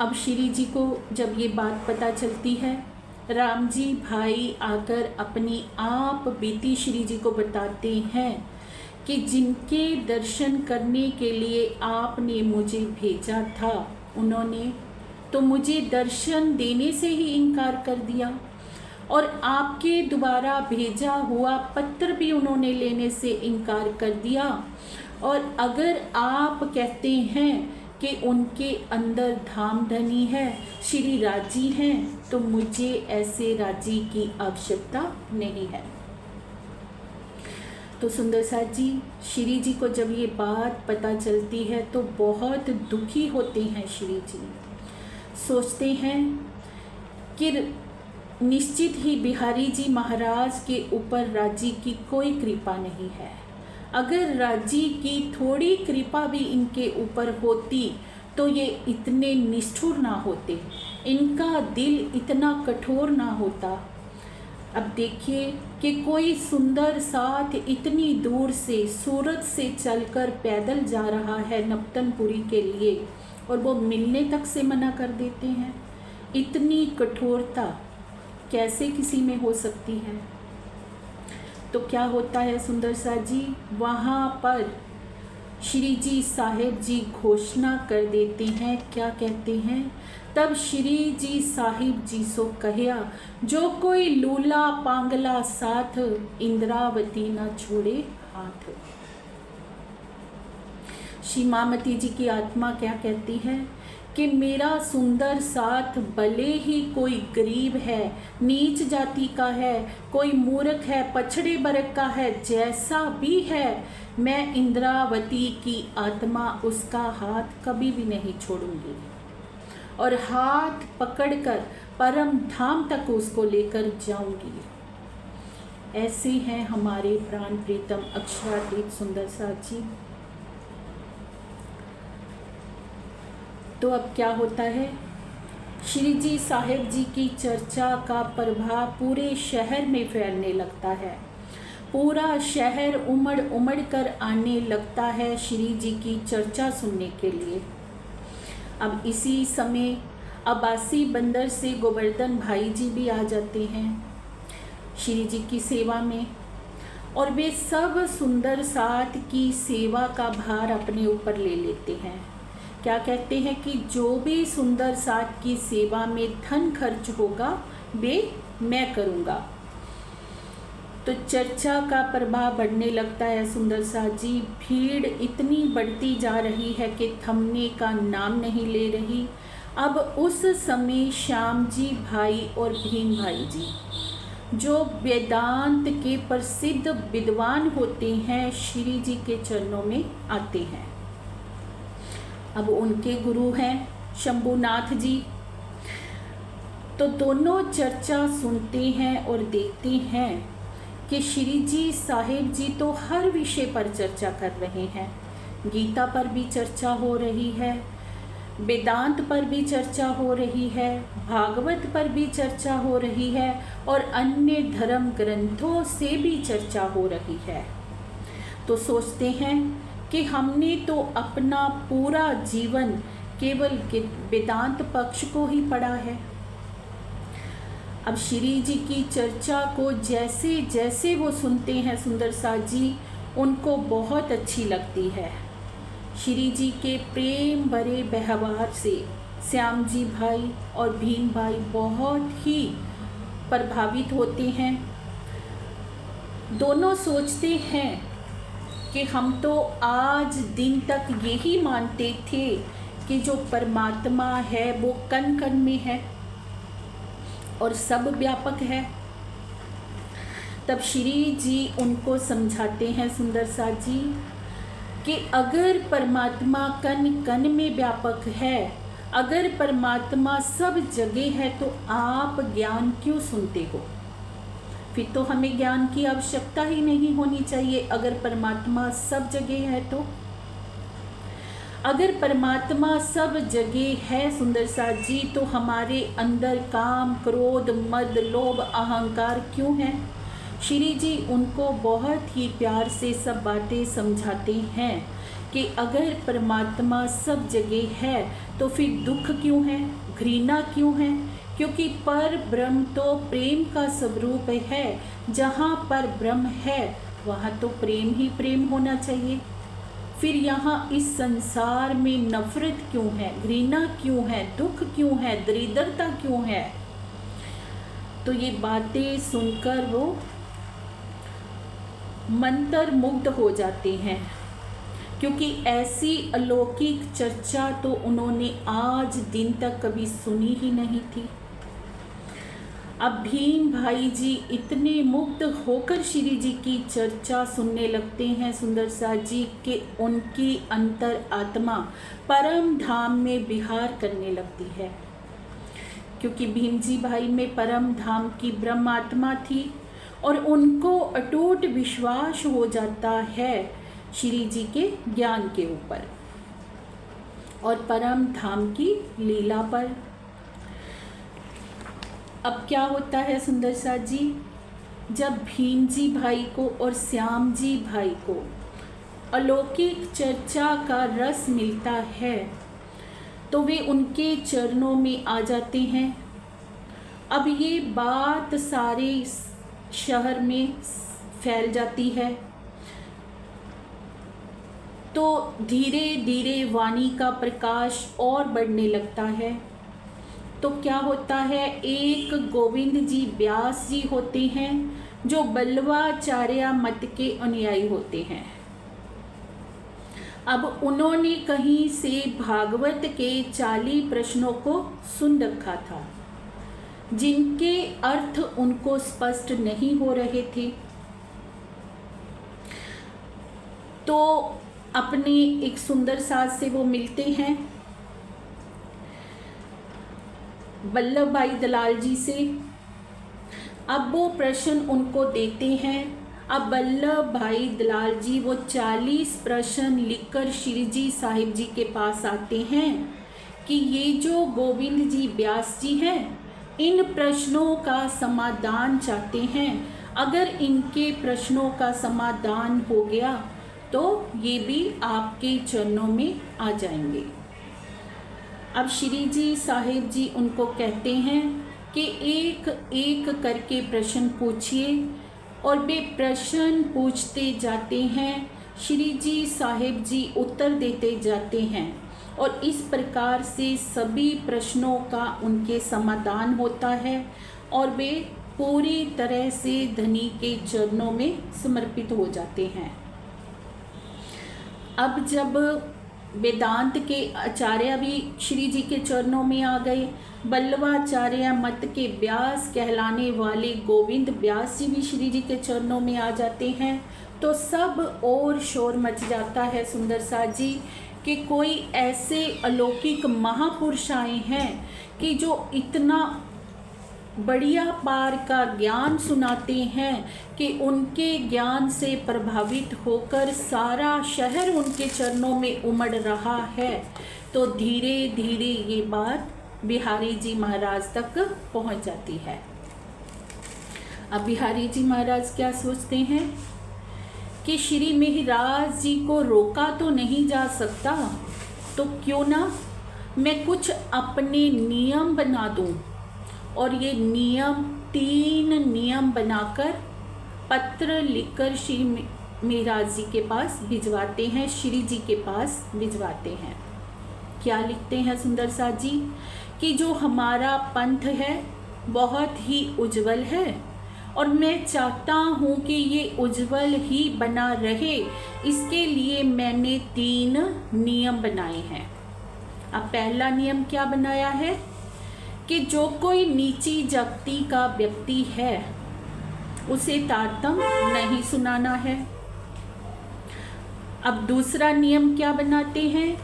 अब श्री जी को जब ये बात पता चलती है, राम जी भाई आकर अपनी आप बीती श्री जी को बताते हैं कि जिनके दर्शन करने के लिए आपने मुझे भेजा था, उन्होंने तो मुझे दर्शन देने से ही इनकार कर दिया, और आपके द्वारा भेजा हुआ पत्र भी उन्होंने लेने से इनकार कर दिया। और अगर आप कहते हैं कि उनके अंदर धाम धनी है, श्री राजी हैं, तो मुझे ऐसे राजी की आवश्यकता नहीं है। तो सुंदर साथ जी, श्री जी को जब ये बात पता चलती है तो बहुत दुखी होते हैं। श्री जी सोचते हैं कि निश्चित ही बिहारी जी महाराज के ऊपर राजी की कोई कृपा नहीं है। अगर राजी की थोड़ी कृपा भी इनके ऊपर होती तो ये इतने निष्ठुर ना होते, इनका दिल इतना कठोर ना होता। अब देखिए कि कोई सुंदर साथ इतनी दूर से सूरत से चलकर पैदल जा रहा है नपतनपुरी के लिए, और वो मिलने तक से मना कर देते हैं। इतनी कठोरता कैसे किसी में हो सकती है? तो क्या होता है सुंदर साथ जी, वहाँ पर श्री जी साहेब जी घोषणा कर देते हैं। क्या कहते हैं? तब श्री जी साहिब जी सो कहया, जो कोई लूला पांगला साथ, इंद्रावती न छोड़े हाथ। श्री मामती जी की आत्मा क्या कहती है कि मेरा सुंदर साथ भले ही कोई गरीब है, नीच जाति का है, कोई मूर्ख है, पछड़े वर्ग का है, जैसा भी है, मैं इंद्रावती की आत्मा उसका हाथ कभी भी नहीं छोड़ूंगी, और हाथ पकड़कर परम धाम तक उसको लेकर जाऊंगी। ऐसे हैं हमारे प्राण प्रीतम अक्षरातीत सुंदर साथ जी। तो अब क्या होता है, श्री जी साहिब जी की चर्चा का प्रभाव पूरे शहर में फैलने लगता है। पूरा शहर उमड़ उमड़ कर आने लगता है श्री जी की चर्चा सुनने के लिए। अब इसी समय अब्बासी बंदर से गोवर्धन भाई जी भी आ जाते हैं श्री जी की सेवा में, और वे सब सुंदर साथ की सेवा का भार अपने ऊपर ले लेते हैं। क्या कहते हैं कि जो भी सुंदर साथ की सेवा में धन खर्च होगा वे मैं करूँगा। तो चर्चा का प्रभाव बढ़ने लगता है सुंदर साथ जी। भीड़ इतनी बढ़ती जा रही है कि थमने का नाम नहीं ले रही। अब उस समय श्याम जी भाई और भीम भाई जी, जो वेदांत के प्रसिद्ध विद्वान होते हैं, श्री जी के चरणों में आते हैं। अब उनके गुरु हैं शंभुनाथ जी। तो दोनों चर्चा सुनते हैं और देखते हैं कि श्री जी साहिब जी तो हर विषय पर चर्चा कर रहे हैं। गीता पर भी चर्चा हो रही है, वेदांत पर भी चर्चा हो रही है, भागवत पर भी चर्चा हो रही है, और अन्य धर्म ग्रंथों से भी चर्चा हो रही है। तो सोचते हैं कि हमने तो अपना पूरा जीवन केवल वेदांत पक्ष को ही पढ़ा है। अब श्री जी की चर्चा को जैसे जैसे वो सुनते हैं सुंदर साथ जी, उनको बहुत अच्छी लगती है। श्री जी के प्रेम भरे व्यवहार से श्याम जी भाई और भीम भाई बहुत ही प्रभावित होते हैं। दोनों सोचते हैं कि हम तो आज दिन तक यही मानते थे कि जो परमात्मा है वो कण कण में है और सब व्यापक है। तब श्री जी उनको समझाते हैं सुंदर साथ जी कि अगर परमात्मा कण कण में व्यापक है, अगर परमात्मा सब जगह है, तो आप ज्ञान क्यों सुनते हो? फिर तो हमें ज्ञान की आवश्यकता ही नहीं होनी चाहिए अगर परमात्मा सब जगह है। तो अगर परमात्मा सब जगह है सुंदर साथ जी, तो हमारे अंदर काम, क्रोध, मद, लोभ, अहंकार क्यों है? श्री जी उनको बहुत ही प्यार से सब बातें समझाते हैं कि अगर परमात्मा सब जगह है तो फिर दुख क्यों है, घृणा क्यों है? क्योंकि पर ब्रह्म तो प्रेम का स्वरूप है। जहाँ पर ब्रह्म है वहाँ तो प्रेम ही प्रेम होना चाहिए। फिर यहाँ इस संसार में नफरत क्यों है, घृणा क्यों है, दुख क्यों है, दरिद्रता क्यों है? तो ये बातें सुनकर वो मंत्र मुग्ध हो जाते हैं, क्योंकि ऐसी अलौकिक चर्चा तो उन्होंने आज दिन तक कभी सुनी ही नहीं थी। अब भीम भाई जी इतने मुग्ध होकर श्री जी की चर्चा सुनने लगते हैं सुंदर साथ जी कि उनकी अंतर आत्मा परम धाम में विहार करने लगती है। क्योंकि भीम जी भाई में परम धाम की ब्रह्म आत्मा थी और उनको अटूट विश्वास हो जाता है श्री जी के ज्ञान के ऊपर और परम धाम की लीला पर। अब क्या होता है सुंदर साथ जी, जब भीम जी भाई को और श्याम जी भाई को अलौकिक चर्चा का रस मिलता है तो वे उनके चरणों में आ जाते हैं। अब ये बात सारे शहर में फैल जाती है, तो धीरे धीरे वाणी का प्रकाश और बढ़ने लगता है। तो क्या होता है, एक गोविंद जी व्यास जी होते हैं जो बल्लवाचार्य मत के अनुयायी होते हैं। अब उन्होंने कहीं से भागवत के 40 प्रश्नों को सुन रखा था जिनके अर्थ उनको स्पष्ट नहीं हो रहे थे। तो अपने एक सुंदर साथ से वो मिलते हैं, वल्लभ भाई दलाल जी से। अब वो प्रश्न उनको देते हैं। अब वल्लभ भाई दलाल जी वो 40 प्रश्न लिखकर श्री जी साहिब जी के पास आते हैं कि ये जो गोविंद जी व्यास जी हैं, इन प्रश्नों का समाधान चाहते हैं। अगर इनके प्रश्नों का समाधान हो गया तो ये भी आपके चरणों में आ जाएंगे। अब श्री जी साहिब जी उनको कहते हैं कि एक एक करके प्रश्न पूछिए, और वे प्रश्न पूछते जाते हैं। श्री जी साहिब जी उत्तर देते जाते हैं, और इस प्रकार से सभी प्रश्नों का उनके समाधान होता है, और वे पूरी तरह से धनी के चरणों में समर्पित हो जाते हैं। अब जब वेदांत के आचार्य भी श्री जी के चरणों में आ गए, बल्लवाचार्य मत के व्यास कहलाने वाले गोविंद व्यास जी भी श्री जी के चरणों में आ जाते हैं, तो सब और शोर मच जाता है सुंदर साथ जी कि कोई ऐसे अलौकिक महापुरुष आए हैं कि जो इतना बढ़िया पार का ज्ञान सुनाते हैं कि उनके ज्ञान से प्रभावित होकर सारा शहर उनके चरणों में उमड़ रहा है। तो धीरे धीरे ये बात बिहारी जी महाराज तक पहुंच जाती है। अब बिहारी जी महाराज क्या सोचते हैं कि श्री मेहराज जी को रोका तो नहीं जा सकता, तो क्यों ना मैं कुछ अपने नियम बना दूं, और ये नियम 3 नियम बनाकर पत्र लिखकर श्री मेहराज जी के पास भिजवाते हैं, श्री जी के पास भिजवाते हैं। क्या लिखते हैं सुंदर साथ जी कि जो हमारा पंथ है बहुत ही उज्जवल है, और मैं चाहता हूँ कि ये उज्जवल ही बना रहे, इसके लिए मैंने 3 नियम बनाए हैं। अब पहला नियम क्या बनाया है कि जो कोई नीची जाति का व्यक्ति है उसे तारतम नहीं सुनाना है। अब दूसरा नियम क्या बनाते हैं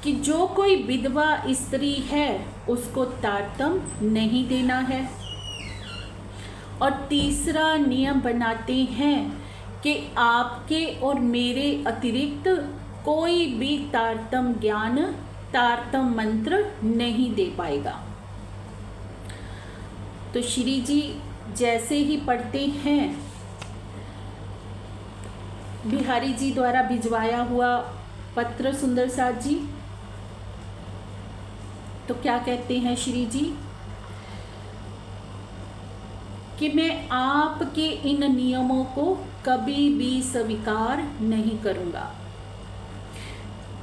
कि जो कोई विधवा स्त्री है उसको तारतम नहीं देना है। और तीसरा नियम बनाते हैं कि आपके और मेरे अतिरिक्त कोई भी तारतम ज्ञान, तारतम मंत्र नहीं दे पाएगा। तो श्री जी जैसे ही पढ़ते हैं बिहारी जी द्वारा भिजवाया हुआ पत्र सुंदर साथ जी, तो क्या कहते हैं श्री जी कि मैं आपके इन नियमों को कभी भी स्वीकार नहीं करूँगा।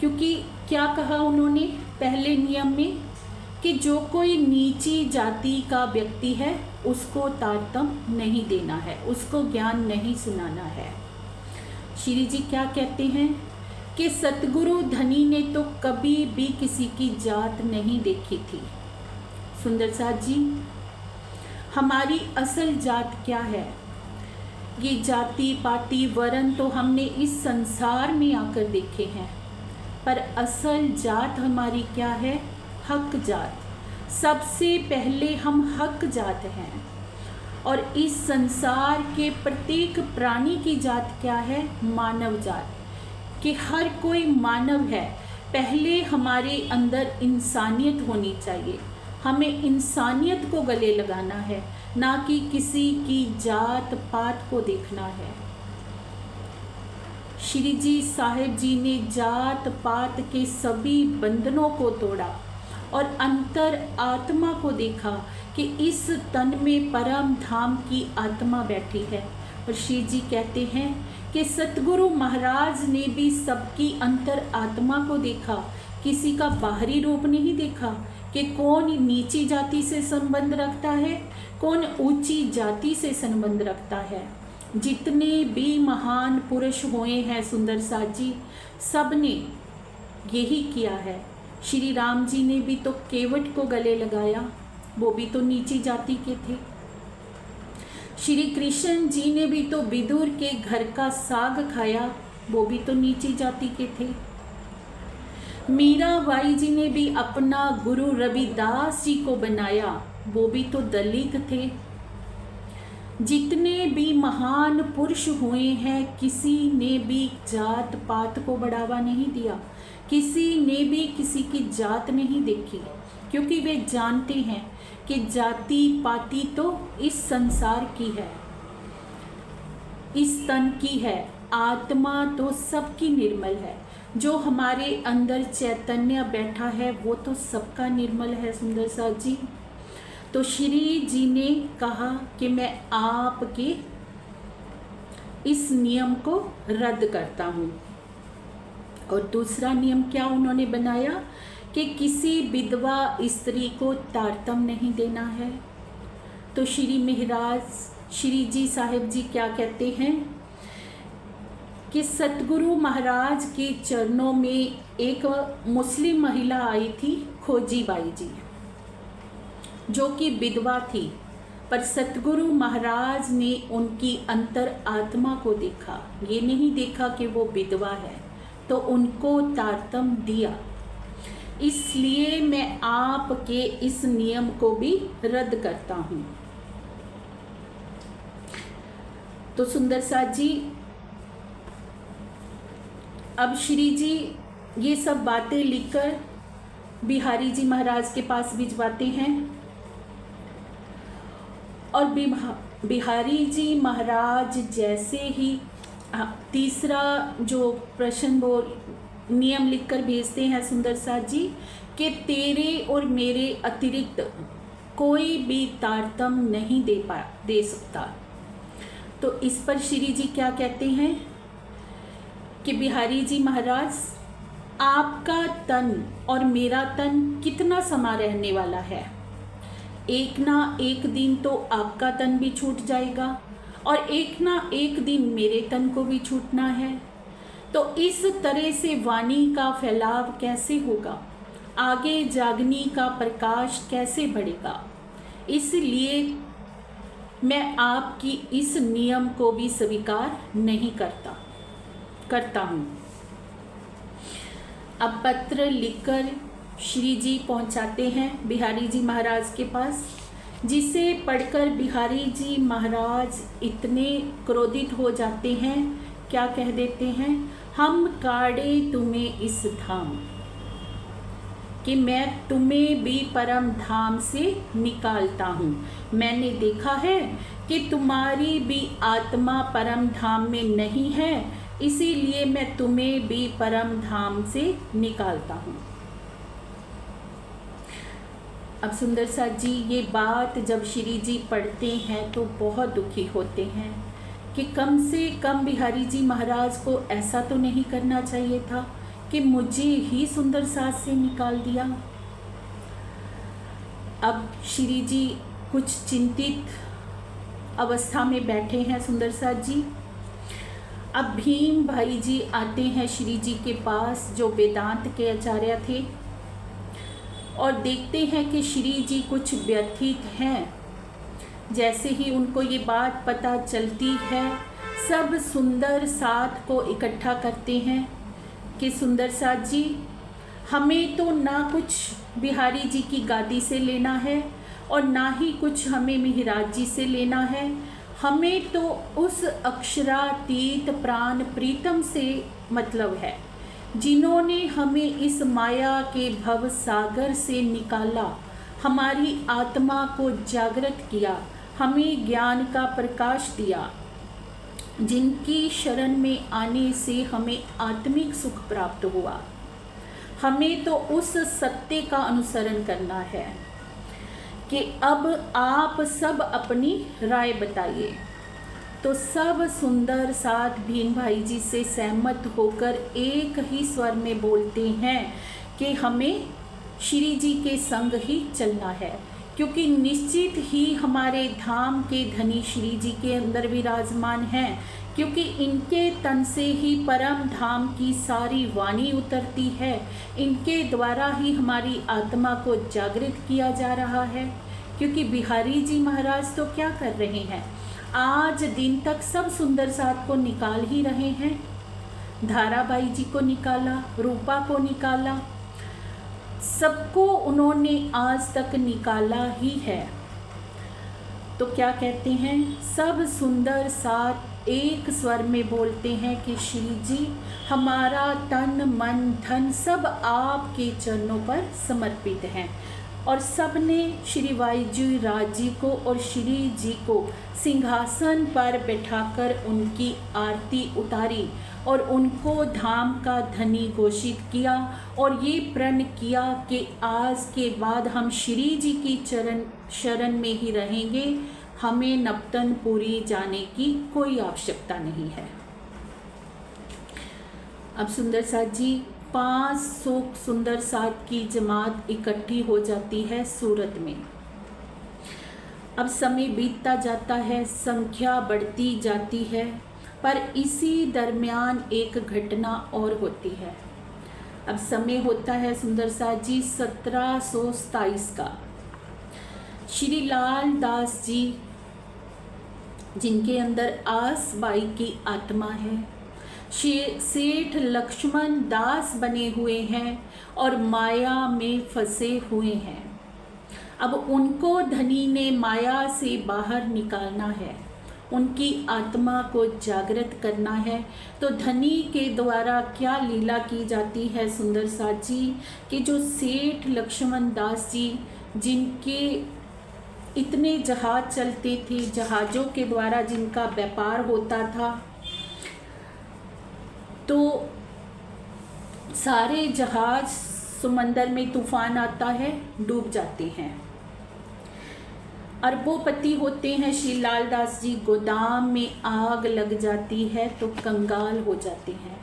क्योंकि क्या कहा उन्होंने पहले नियम में कि जो कोई नीची जाति का व्यक्ति है उसको तारतम नहीं देना है, उसको ज्ञान नहीं सुनाना है। श्री जी क्या कहते हैं कि सतगुरु धनी ने तो कभी भी किसी की जात नहीं देखी थी। सुंदर साथ जी, हमारी असल जात क्या है? ये जाति पाति वर्ण तो हमने इस संसार में आकर देखे हैं, पर असल जात हमारी क्या है? हक जात। सबसे पहले हम हक जात हैं। और इस संसार के प्रत्येक प्राणी की जात क्या है? मानव जात। कि हर कोई मानव है। पहले हमारे अंदर इंसानियत होनी चाहिए, हमें इंसानियत को गले लगाना है, ना कि किसी की जात पात को देखना है। श्री जी साहिब जी ने जात पात के सभी बंधनों को तोड़ा और अंतर आत्मा को देखा कि इस तन में परम धाम की आत्मा बैठी है। और श्री जी कहते हैं कि सतगुरु महाराज ने भी सबकी अंतर आत्मा को देखा, किसी का बाहरी रूप नहीं देखा कि कौन नीची जाति से संबंध रखता है, कौन ऊंची जाति से संबंध रखता है। जितने भी महान पुरुष हुए हैं सुंदर साथ जी, सब ने यही किया है। श्री राम जी ने भी तो केवट को गले लगाया, वो भी तो नीची जाति के थे। श्री कृष्ण जी ने भी तो विदुर के घर का साग खाया, वो भी तो नीची जाति के थे। मीराबाई जी ने भी अपना गुरु रविदास जी को बनाया, वो भी तो दलित थे। जितने भी महान पुरुष हुए हैं, किसी ने भी जात पात को बढ़ावा नहीं दिया, किसी ने भी किसी की जात नहीं देखी, क्योंकि वे जानते हैं कि जाति पाति तो इस संसार की है, इस तन की है, आत्मा तो सबकी निर्मल है। जो हमारे अंदर चैतन्य बैठा है वो तो सबका निर्मल है। सुंदर साथ जी, तो श्री जी ने कहा कि मैं आपके इस नियम को रद्द करता हूँ। और दूसरा नियम क्या उन्होंने बनाया कि किसी विधवा स्त्री को तारतम नहीं देना है। तो श्री महाराज श्री जी साहिब जी क्या कहते हैं कि सतगुरु महाराज के चरणों में एक मुस्लिम महिला आई थी, खोजी बाई जी, जो कि विधवा थी, पर सतगुरु महाराज ने उनकी अंतर आत्मा को देखा, ये नहीं देखा कि वो विधवा है, तो उनको तारतम दिया। इसलिए मैं आपके इस नियम को भी रद्द करता हूँ। तो सुंदर साथ जी, अब श्री जी ये सब बातें लिखकर बिहारी जी महाराज के पास भिजवाते हैं। और बिहारी जी महाराज जैसे ही तीसरा जो प्रश्न वो नियम लिखकर भेजते हैं सुंदर साथ जी कि तेरे और मेरे अतिरिक्त कोई भी तारतम नहीं दे सकता। तो इस पर श्री जी क्या कहते हैं कि बिहारी जी महाराज, आपका तन और मेरा तन कितना समा रहने वाला है, एक ना एक दिन तो आपका तन भी छूट जाएगा और एक ना एक दिन मेरे तन को भी छूटना है। तो इस तरह से वाणी का फैलाव कैसे होगा, आगे जागनी का प्रकाश कैसे बढ़ेगा। इसलिए मैं आपकी इस नियम को भी स्वीकार नहीं करता हूँ। अब पत्र लिखकर श्री जी पहुँचाते हैं बिहारी जी महाराज के पास, जिसे पढ़कर बिहारी जी महाराज इतने क्रोधित हो जाते हैं, क्या कह देते हैं, हम काढ़े तुम्हें इस धाम, कि मैं तुम्हें भी परम धाम से निकालता हूँ। मैंने देखा है कि तुम्हारी भी आत्मा परम धाम में नहीं है, इसीलिए मैं तुम्हें भी परम धाम से निकालता हूँ। अब सुंदर साथ जी ये बात जब श्री जी पढ़ते हैं तो बहुत दुखी होते हैं कि कम से कम बिहारी जी महाराज को ऐसा तो नहीं करना चाहिए था कि मुझे ही सुंदर साथ से निकाल दिया। अब श्री जी कुछ चिंतित अवस्था में बैठे हैं सुंदर साथ जी। अब भीम भाई जी आते हैं श्री जी के पास, जो वेदांत के आचार्य थे, और देखते हैं कि श्री जी कुछ व्यथित हैं। जैसे ही उनको ये बात पता चलती है, सब सुंदर साथ को इकट्ठा करते हैं कि सुंदर साथ जी, हमें तो ना कुछ बिहारी जी की गादी से लेना है और ना ही कुछ हमें मिहिराज जी से लेना है, हमें तो उस अक्षरातीत प्राण प्रीतम से मतलब है, जिन्होंने हमें इस माया के भव सागर से निकाला, हमारी आत्मा को जागृत किया, हमें ज्ञान का प्रकाश दिया, जिनकी शरण में आने से हमें आत्मिक सुख प्राप्त हुआ। हमें तो उस सत्य का अनुसरण करना है कि अब आप सब अपनी राय बताइए। तो सब सुंदर साथ भीम भाई जी से सहमत होकर एक ही स्वर में बोलते हैं कि हमें श्री जी के संग ही चलना है, क्योंकि निश्चित ही हमारे धाम के धनी श्री जी के अंदर विराजमान हैं, क्योंकि इनके तन से ही परम धाम की सारी वाणी उतरती है, इनके द्वारा ही हमारी आत्मा को जागृत किया जा रहा है। क्योंकि बिहारी जी महाराज तो क्या कर रहे हैं, आज दिन तक सब सुंदर साथ को निकाल ही रहे हैं। धाराबाई जी को निकाला, रूपा को निकाला, सबको उन्होंने आज तक निकाला ही है। तो क्या कहते हैं, सब सुंदर साथ एक स्वर में बोलते हैं कि श्री जी हमारा तन मन धन सब आपके चरणों पर समर्पित हैं। और सब ने श्री वाईजी राज जी को और श्री जी को सिंहासन पर बैठाकर उनकी आरती उतारी और उनको धाम का धनी घोषित किया और ये प्रण किया कि आज के बाद हम श्री जी की शरण में ही रहेंगे, हमें नवतनपुरी जाने की कोई आवश्यकता नहीं है। अब सुंदर साथ जी 500 सुंदर साथ की जमात इकट्ठी हो जाती है सूरत में। अब समय बीतता जाता है, संख्या बढ़ती जाती है, पर इसी दरमियान एक घटना और होती है। अब समय होता है सुंदर साथ जी 1727 का। श्री लाल दास जी जिनके अंदर आस बाई की आत्मा है, सेठ लक्ष्मण दास बने हुए हैं और माया में फंसे हुए हैं। अब उनको धनी ने माया से बाहर निकालना है, उनकी आत्मा को जागृत करना है। तो धनी के द्वारा क्या लीला की जाती है सुंदर साथ जी कि जो सेठ लक्ष्मण दास जी जिनके इतने जहाज चलते थे, जहाज़ों के द्वारा जिनका व्यापार होता था, तो सारे जहाज समंदर में तूफान आता है, डूब जाते हैं। अरबोपति होते हैं श्री लालदास जी, गोदाम में आग लग जाती है तो कंगाल हो जाते हैं,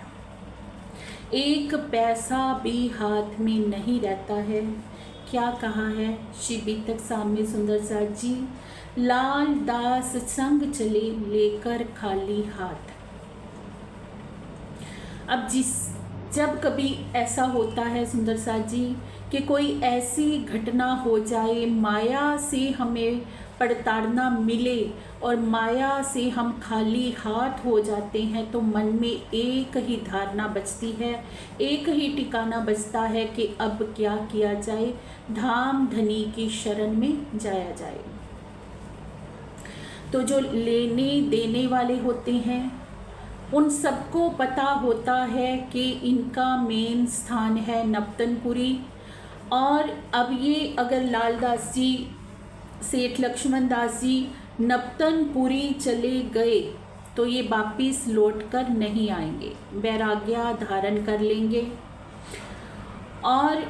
एक पैसा भी हाथ में नहीं रहता है। क्या कहा है श्री बीतक सामने सुंदर साथ जी, लालदास संग चले लेकर खाली हाथ। अब जब कभी ऐसा होता है सुंदर साथ जी कि कोई ऐसी घटना हो जाए, माया से हमें प्रताड़ना मिले और माया से हम खाली हाथ हो जाते हैं, तो मन में एक ही धारणा बचती है, एक ही ठिकाना बचता है कि अब क्या किया जाए, धाम धनी की शरण में जाया जाए। तो जो लेने देने वाले होते हैं उन सबको पता होता है कि इनका मेन स्थान है नवतनपुरी। और अब ये अगर लालदास जी, सेठ लक्ष्मण दास जी नवतनपुरी चले गए तो ये वापिस लौट कर नहीं आएंगे, वैराग्य धारण कर लेंगे। और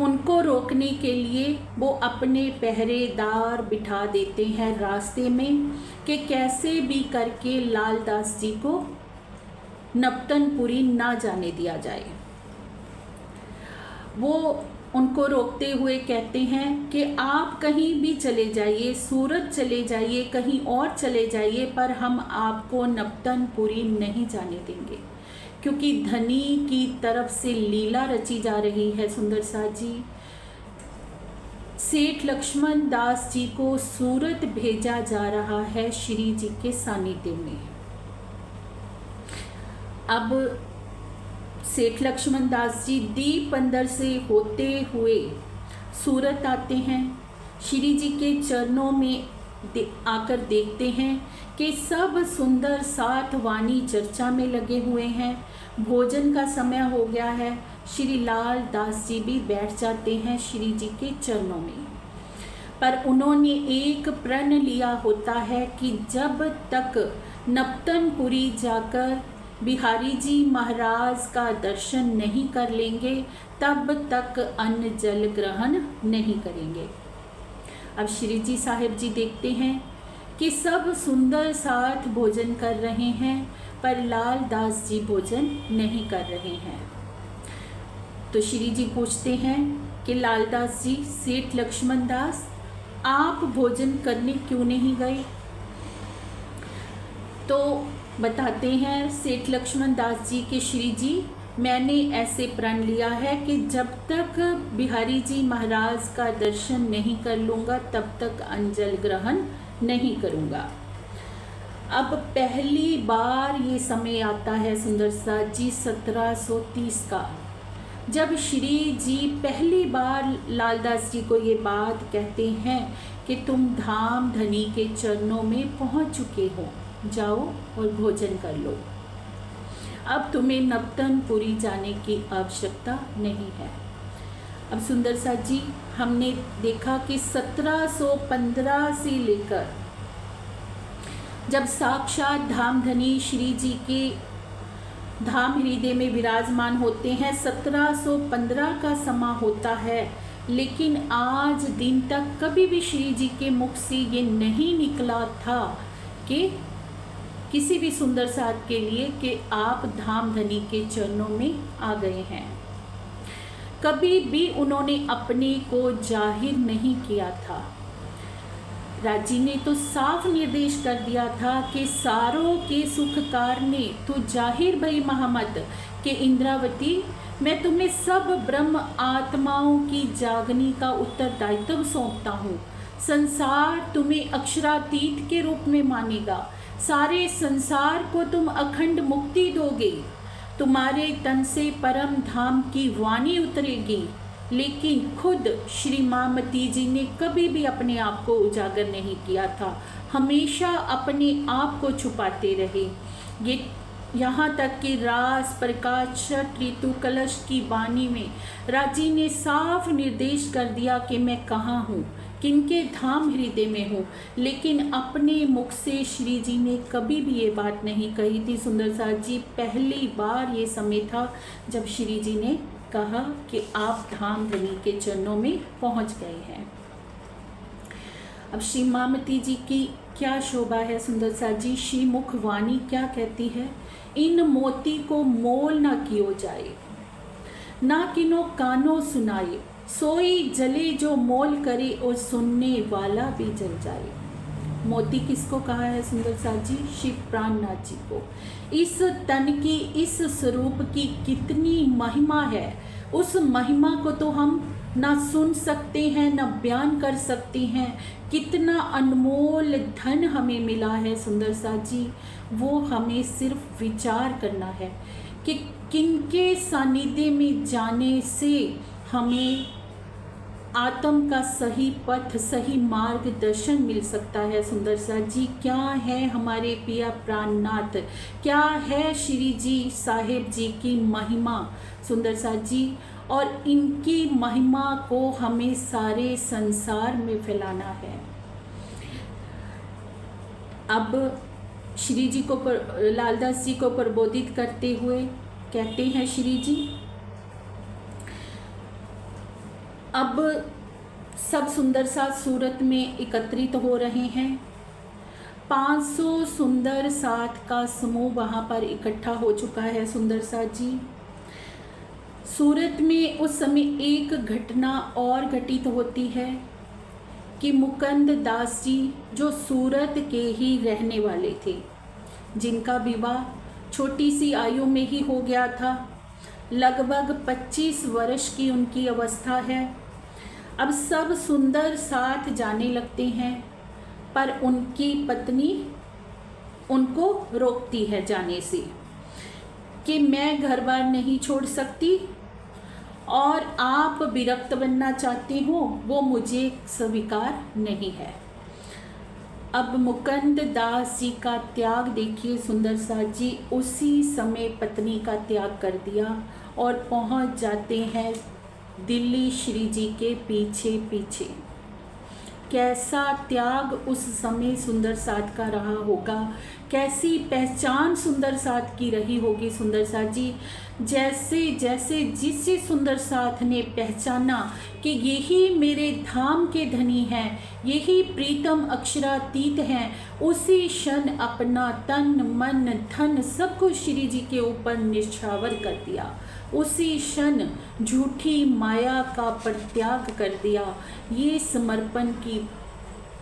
उनको रोकने के लिए वो अपने पहरेदार बिठा देते हैं रास्ते में कि कैसे भी करके लालदास जी को नवतनपुरी ना जाने दिया जाए। वो उनको रोकते हुए कहते हैं कि आप कहीं भी चले जाइए, सूरत चले जाइए, कहीं और चले जाइए, पर हम आपको नवतनपुरी नहीं जाने देंगे, क्योंकि धनी की तरफ से लीला रची जा रही है। सुंदर साथ जी, सेठ लक्ष्मण दास जी को सूरत भेजा जा रहा है श्री जी के सानिध्य में। अब सेठ लक्ष्मण दास जी दीप अंदर से होते हुए सूरत आते हैं, श्री जी के चरणों में आकर देखते हैं कि सब सुंदर साथ वाणी चर्चा में लगे हुए हैं, भोजन का समय हो गया है। श्री लाल दास जी भी बैठ जाते हैं श्री जी के चरणों में, पर उन्होंने एक प्रण लिया होता है कि जब तक नवतनपुरी जाकर बिहारी जी महाराज का दर्शन नहीं कर लेंगे तब तक अन्न जल ग्रहण नहीं करेंगे। अब श्री जी साहिब जी देखते हैं कि सब सुंदर साथ भोजन कर रहे हैं, पर लाल दास जी भोजन नहीं कर रहे हैं। तो श्री जी पूछते हैं कि लालदास जी, सेठ लक्ष्मण दास, आप भोजन करने क्यों नहीं गए? तो बताते हैं सेठ लक्ष्मण दास जी कि श्री जी, मैंने ऐसे प्रण लिया है कि जब तक बिहारी जी महाराज का दर्शन नहीं कर लूँगा तब तक अंजल ग्रहण नहीं करूँगा। अब पहली बार ये समय आता है सुंदर साथ जी 1730 का। जब श्री जी पहली बार लालदास जी को ये बात कहते हैं कि तुम धाम धनी के चरणों में पहुंच चुके हो, जाओ और भोजन कर लो, अब तुम्हें नवतनपुरी जाने की आवश्यकता नहीं है। अब सुंदर साथ जी, हमने देखा कि 1715 से लेकर जब साक्षात धाम धनी श्री जी के धाम हृदय में विराजमान होते हैं, 1715 का समा होता है, लेकिन आज दिन तक कभी भी श्री जी के मुख से ये नहीं निकला था कि किसी भी सुंदर साथ के लिए कि आप धाम धनी के चरणों में आ गए हैं। कभी भी उन्होंने अपने को जाहिर नहीं किया था। राजी ने तो साफ निर्देश कर दिया था कि सारों के सुख कारणे तू जाहिर भई महामत के इंद्रावती, मैं तुम्हें सब ब्रह्म आत्माओं की जागनी का उत्तरदायित्व सौंपता हूँ। संसार तुम्हें अक्षरातीत के रूप में मानेगा, सारे संसार को तुम अखंड मुक्ति दोगे, तुम्हारे तन से परम धाम की वाणी उतरेगी। लेकिन खुद श्री मामती जी ने कभी भी अपने आप को उजागर नहीं किया था, हमेशा अपने आप को छुपाते रहे। ये यहाँ तक कि रास प्रकाश ऋतु कलश की वाणी में राजी ने साफ निर्देश कर दिया कि मैं कहाँ हूँ, किनके धाम हृदय में हूँ, लेकिन अपने मुख से श्री जी ने कभी भी ये बात नहीं कही थी। सुंदर साथ जी, पहली बार ये समय था जब श्री जी ने कहा कि आप धाम धनी के चरणों में पहुंच गए हैं। अब श्री मामती जी की क्या शोभा है सुंदर साथ जी, श्री मुख वाणी क्या कहती है, इन मोती को मोल ना कियो जाए, ना किनो कानो सुनाए, सोई जले जो मोल करे और सुनने वाला भी जल जाए। मोती किसको कहा है सुंदर साथ जी, शिव प्राणनाथ जी को। इस तन की, इस स्वरूप की कितनी महिमा है, उस महिमा को तो हम ना सुन सकते हैं ना बयान कर सकते हैं। कितना अनमोल धन हमें मिला है सुंदर साथ जी, वो हमें सिर्फ विचार करना है कि किनके सानिध्य में जाने से हमें आत्म का सही पथ, सही मार्गदर्शन मिल सकता है। सुंदर साथ जी, क्या है हमारे पिया प्राणनाथ, क्या है श्री जी साहेब जी की महिमा सुंदर साथ जी, और इनकी महिमा को हमें सारे संसार में फैलाना है। अब श्री जी को लालदास जी को प्रबोधित करते हुए कहते हैं श्री जी, अब सब सुंदर साथ सूरत में एकत्रित हो रहे हैं। 500 सुंदर साथ का समूह वहाँ पर इकट्ठा हो चुका है सुंदर साथ जी। सूरत में उस समय एक घटना और घटित होती है कि मुकुंद दास जी, जो सूरत के ही रहने वाले थे, जिनका विवाह छोटी सी आयु में ही हो गया था, लगभग 25 वर्ष की उनकी अवस्था है। अब सब सुंदर साथ जाने लगते हैं, पर उनकी पत्नी उनको रोकती है जाने से कि मैं घर बार नहीं छोड़ सकती और आप विरक्त बनना चाहते हो, वो मुझे स्वीकार नहीं है। अब मुकुंद दास जी का त्याग देखिए सुंदर साथ जी, उसी समय पत्नी का त्याग कर दिया और पहुंच जाते हैं दिल्ली श्री जी के पीछे पीछे। कैसा त्याग उस समय सुंदर साथ का रहा होगा, कैसी पहचान सुंदर साथ की रही होगी सुंदर साथ जी। जैसे जैसे जिस सुंदर साथ ने पहचाना कि यही मेरे धाम के धनी हैं, यही प्रीतम अक्षरातीत हैं, उसी क्षण अपना तन मन धन सब कुछ श्री जी के ऊपर निछावर कर दिया। उसी क्षण झूठी माया का परित्याग कर दिया। ये समर्पण की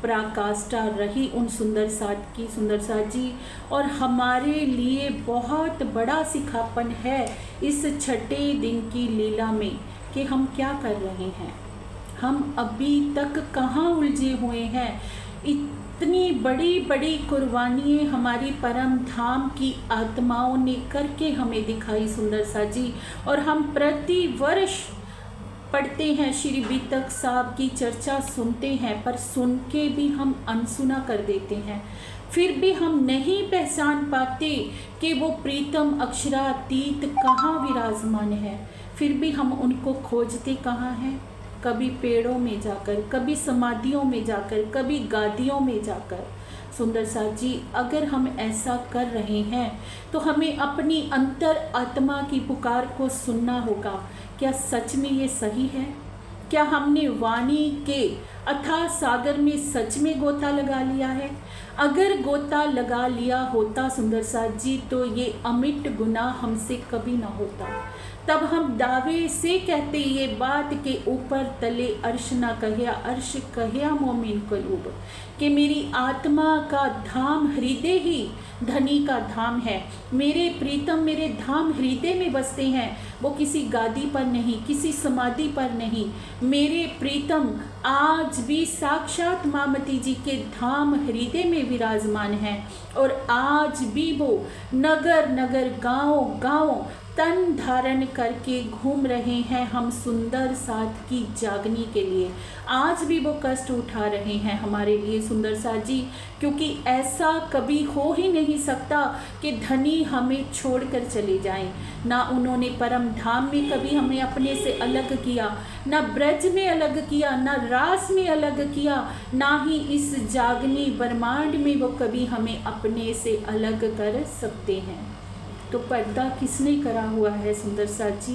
पराकाष्ठा रही उन सुंदर साथ की सुंदर साथ जी, और हमारे लिए बहुत बड़ा सिखापन है इस छठे दिन की लीला में कि हम क्या कर रहे हैं। हम अभी तक कहाँ उलझे हुए हैं। इतनी बड़ी बड़ी कुर्बानियाँ हमारी परम धाम की आत्माओं ने करके हमें दिखाई सुंदर सा जी। और हम प्रति वर्ष पढ़ते हैं, श्री बीतक साहब की चर्चा सुनते हैं, पर सुन के भी हम अनसुना कर देते हैं। फिर भी हम नहीं पहचान पाते कि वो प्रीतम अक्षरातीत कहाँ विराजमान है। फिर भी हम उनको खोजते कहाँ हैं? कभी पेड़ों में जाकर, कभी समाधियों में जाकर, कभी गादियों में जाकर। सुंदर सा जी, अगर हम ऐसा कर रहे हैं तो हमें अपनी अंतर आत्मा की पुकार को सुनना होगा। क्या सच में ये सही है? क्या हमने वाणी के अथाह सागर में सच में गोता लगा लिया है? अगर गोता लगा लिया होता सुंदर सा जी, तो ये अमिट गुनाह हमसे कभी ना होता। तब हम दावे से कहते ये बात के ऊपर तले अर्श ना कहया, अर्श कहया मोमिन कलूब, कि मेरी आत्मा का धाम हृदय ही धनी का धाम है। मेरे प्रीतम मेरे धाम हृदय में बसते हैं, वो किसी गादी पर नहीं, किसी समाधि पर नहीं। मेरे प्रीतम आज भी साक्षात मामती जी के धाम हृदय में विराजमान हैं, और आज भी वो नगर नगर गांव गांव तन धारण करके घूम रहे हैं हम सुंदर साथ की जागनी के लिए। आज भी वो कष्ट उठा रहे हैं हमारे लिए सुंदर साथ जी, क्योंकि ऐसा कभी हो ही नहीं सकता कि धनी हमें छोड़कर चले जाएं। ना उन्होंने परम धाम में कभी हमें अपने से अलग किया, ना ब्रज में अलग किया, ना रास में अलग किया, ना ही इस जागनी ब्रह्मांड में वो कभी हमें अपने से अलग कर सकते हैं। तो पर्दा किसने करा हुआ है सुंदर सा जी?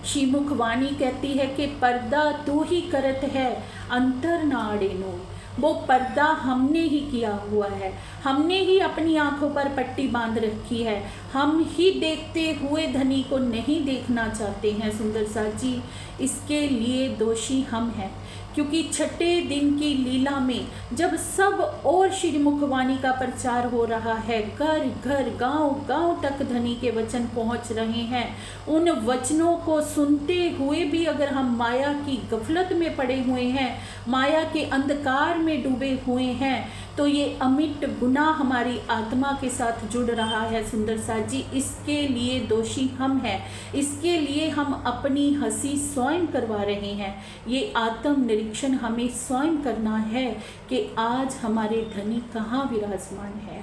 श्रीमुख वाणी कहती है कि पर्दा तू ही करत है अंतर ना आड़े नो। वो पर्दा हमने ही किया हुआ है, हमने ही अपनी आंखों पर पट्टी बांध रखी है। हम ही देखते हुए धनी को नहीं देखना चाहते हैं सुंदर सा जी। इसके लिए दोषी हम हैं, क्योंकि छठे दिन की लीला में जब सब और श्री मुखवाणी का प्रचार हो रहा है, घर घर गांव गांव तक धनी के वचन पहुंच रहे हैं, उन वचनों को सुनते हुए भी अगर हम माया की गफलत में पड़े हुए हैं, माया के अंधकार में डूबे हुए हैं, तो ये अमिट गुनाह हमारी आत्मा के साथ जुड़ रहा है सुंदर सा जी। इसके लिए दोषी हम हैं, इसके लिए हम अपनी हंसी स्वयं करवा रहे हैं। ये आत्म निरीक्षण हमें स्वयं करना है कि आज हमारे धनी कहाँ विराजमान है।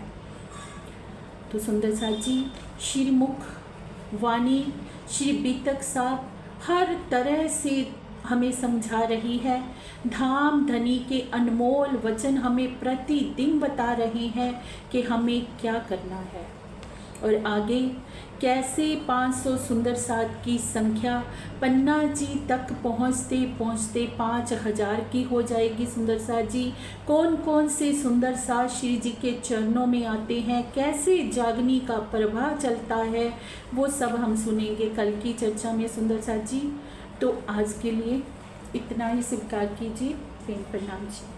तो सुंदर सा जी, श्रीमुख वाणी श्री बीतक साहब हर तरह से हमें समझा रही है। धाम धनी के अनमोल वचन हमें प्रतिदिन बता रहे हैं कि हमें क्या करना है, और आगे कैसे 500 सुंदर साथ की संख्या पन्ना जी तक पहुँचते पहुँचते 5000 की हो जाएगी सुंदर साथ जी। कौन कौन से सुंदर साथ श्री जी के चरणों में आते हैं, कैसे जागनी का प्रवाह चलता है, वो सब हम सुनेंगे कल की चर्चा में सुंदर साथ जी। तो आज के लिए इतना ही स्वीकार कीजिए। प्रेम प्रणाम जी।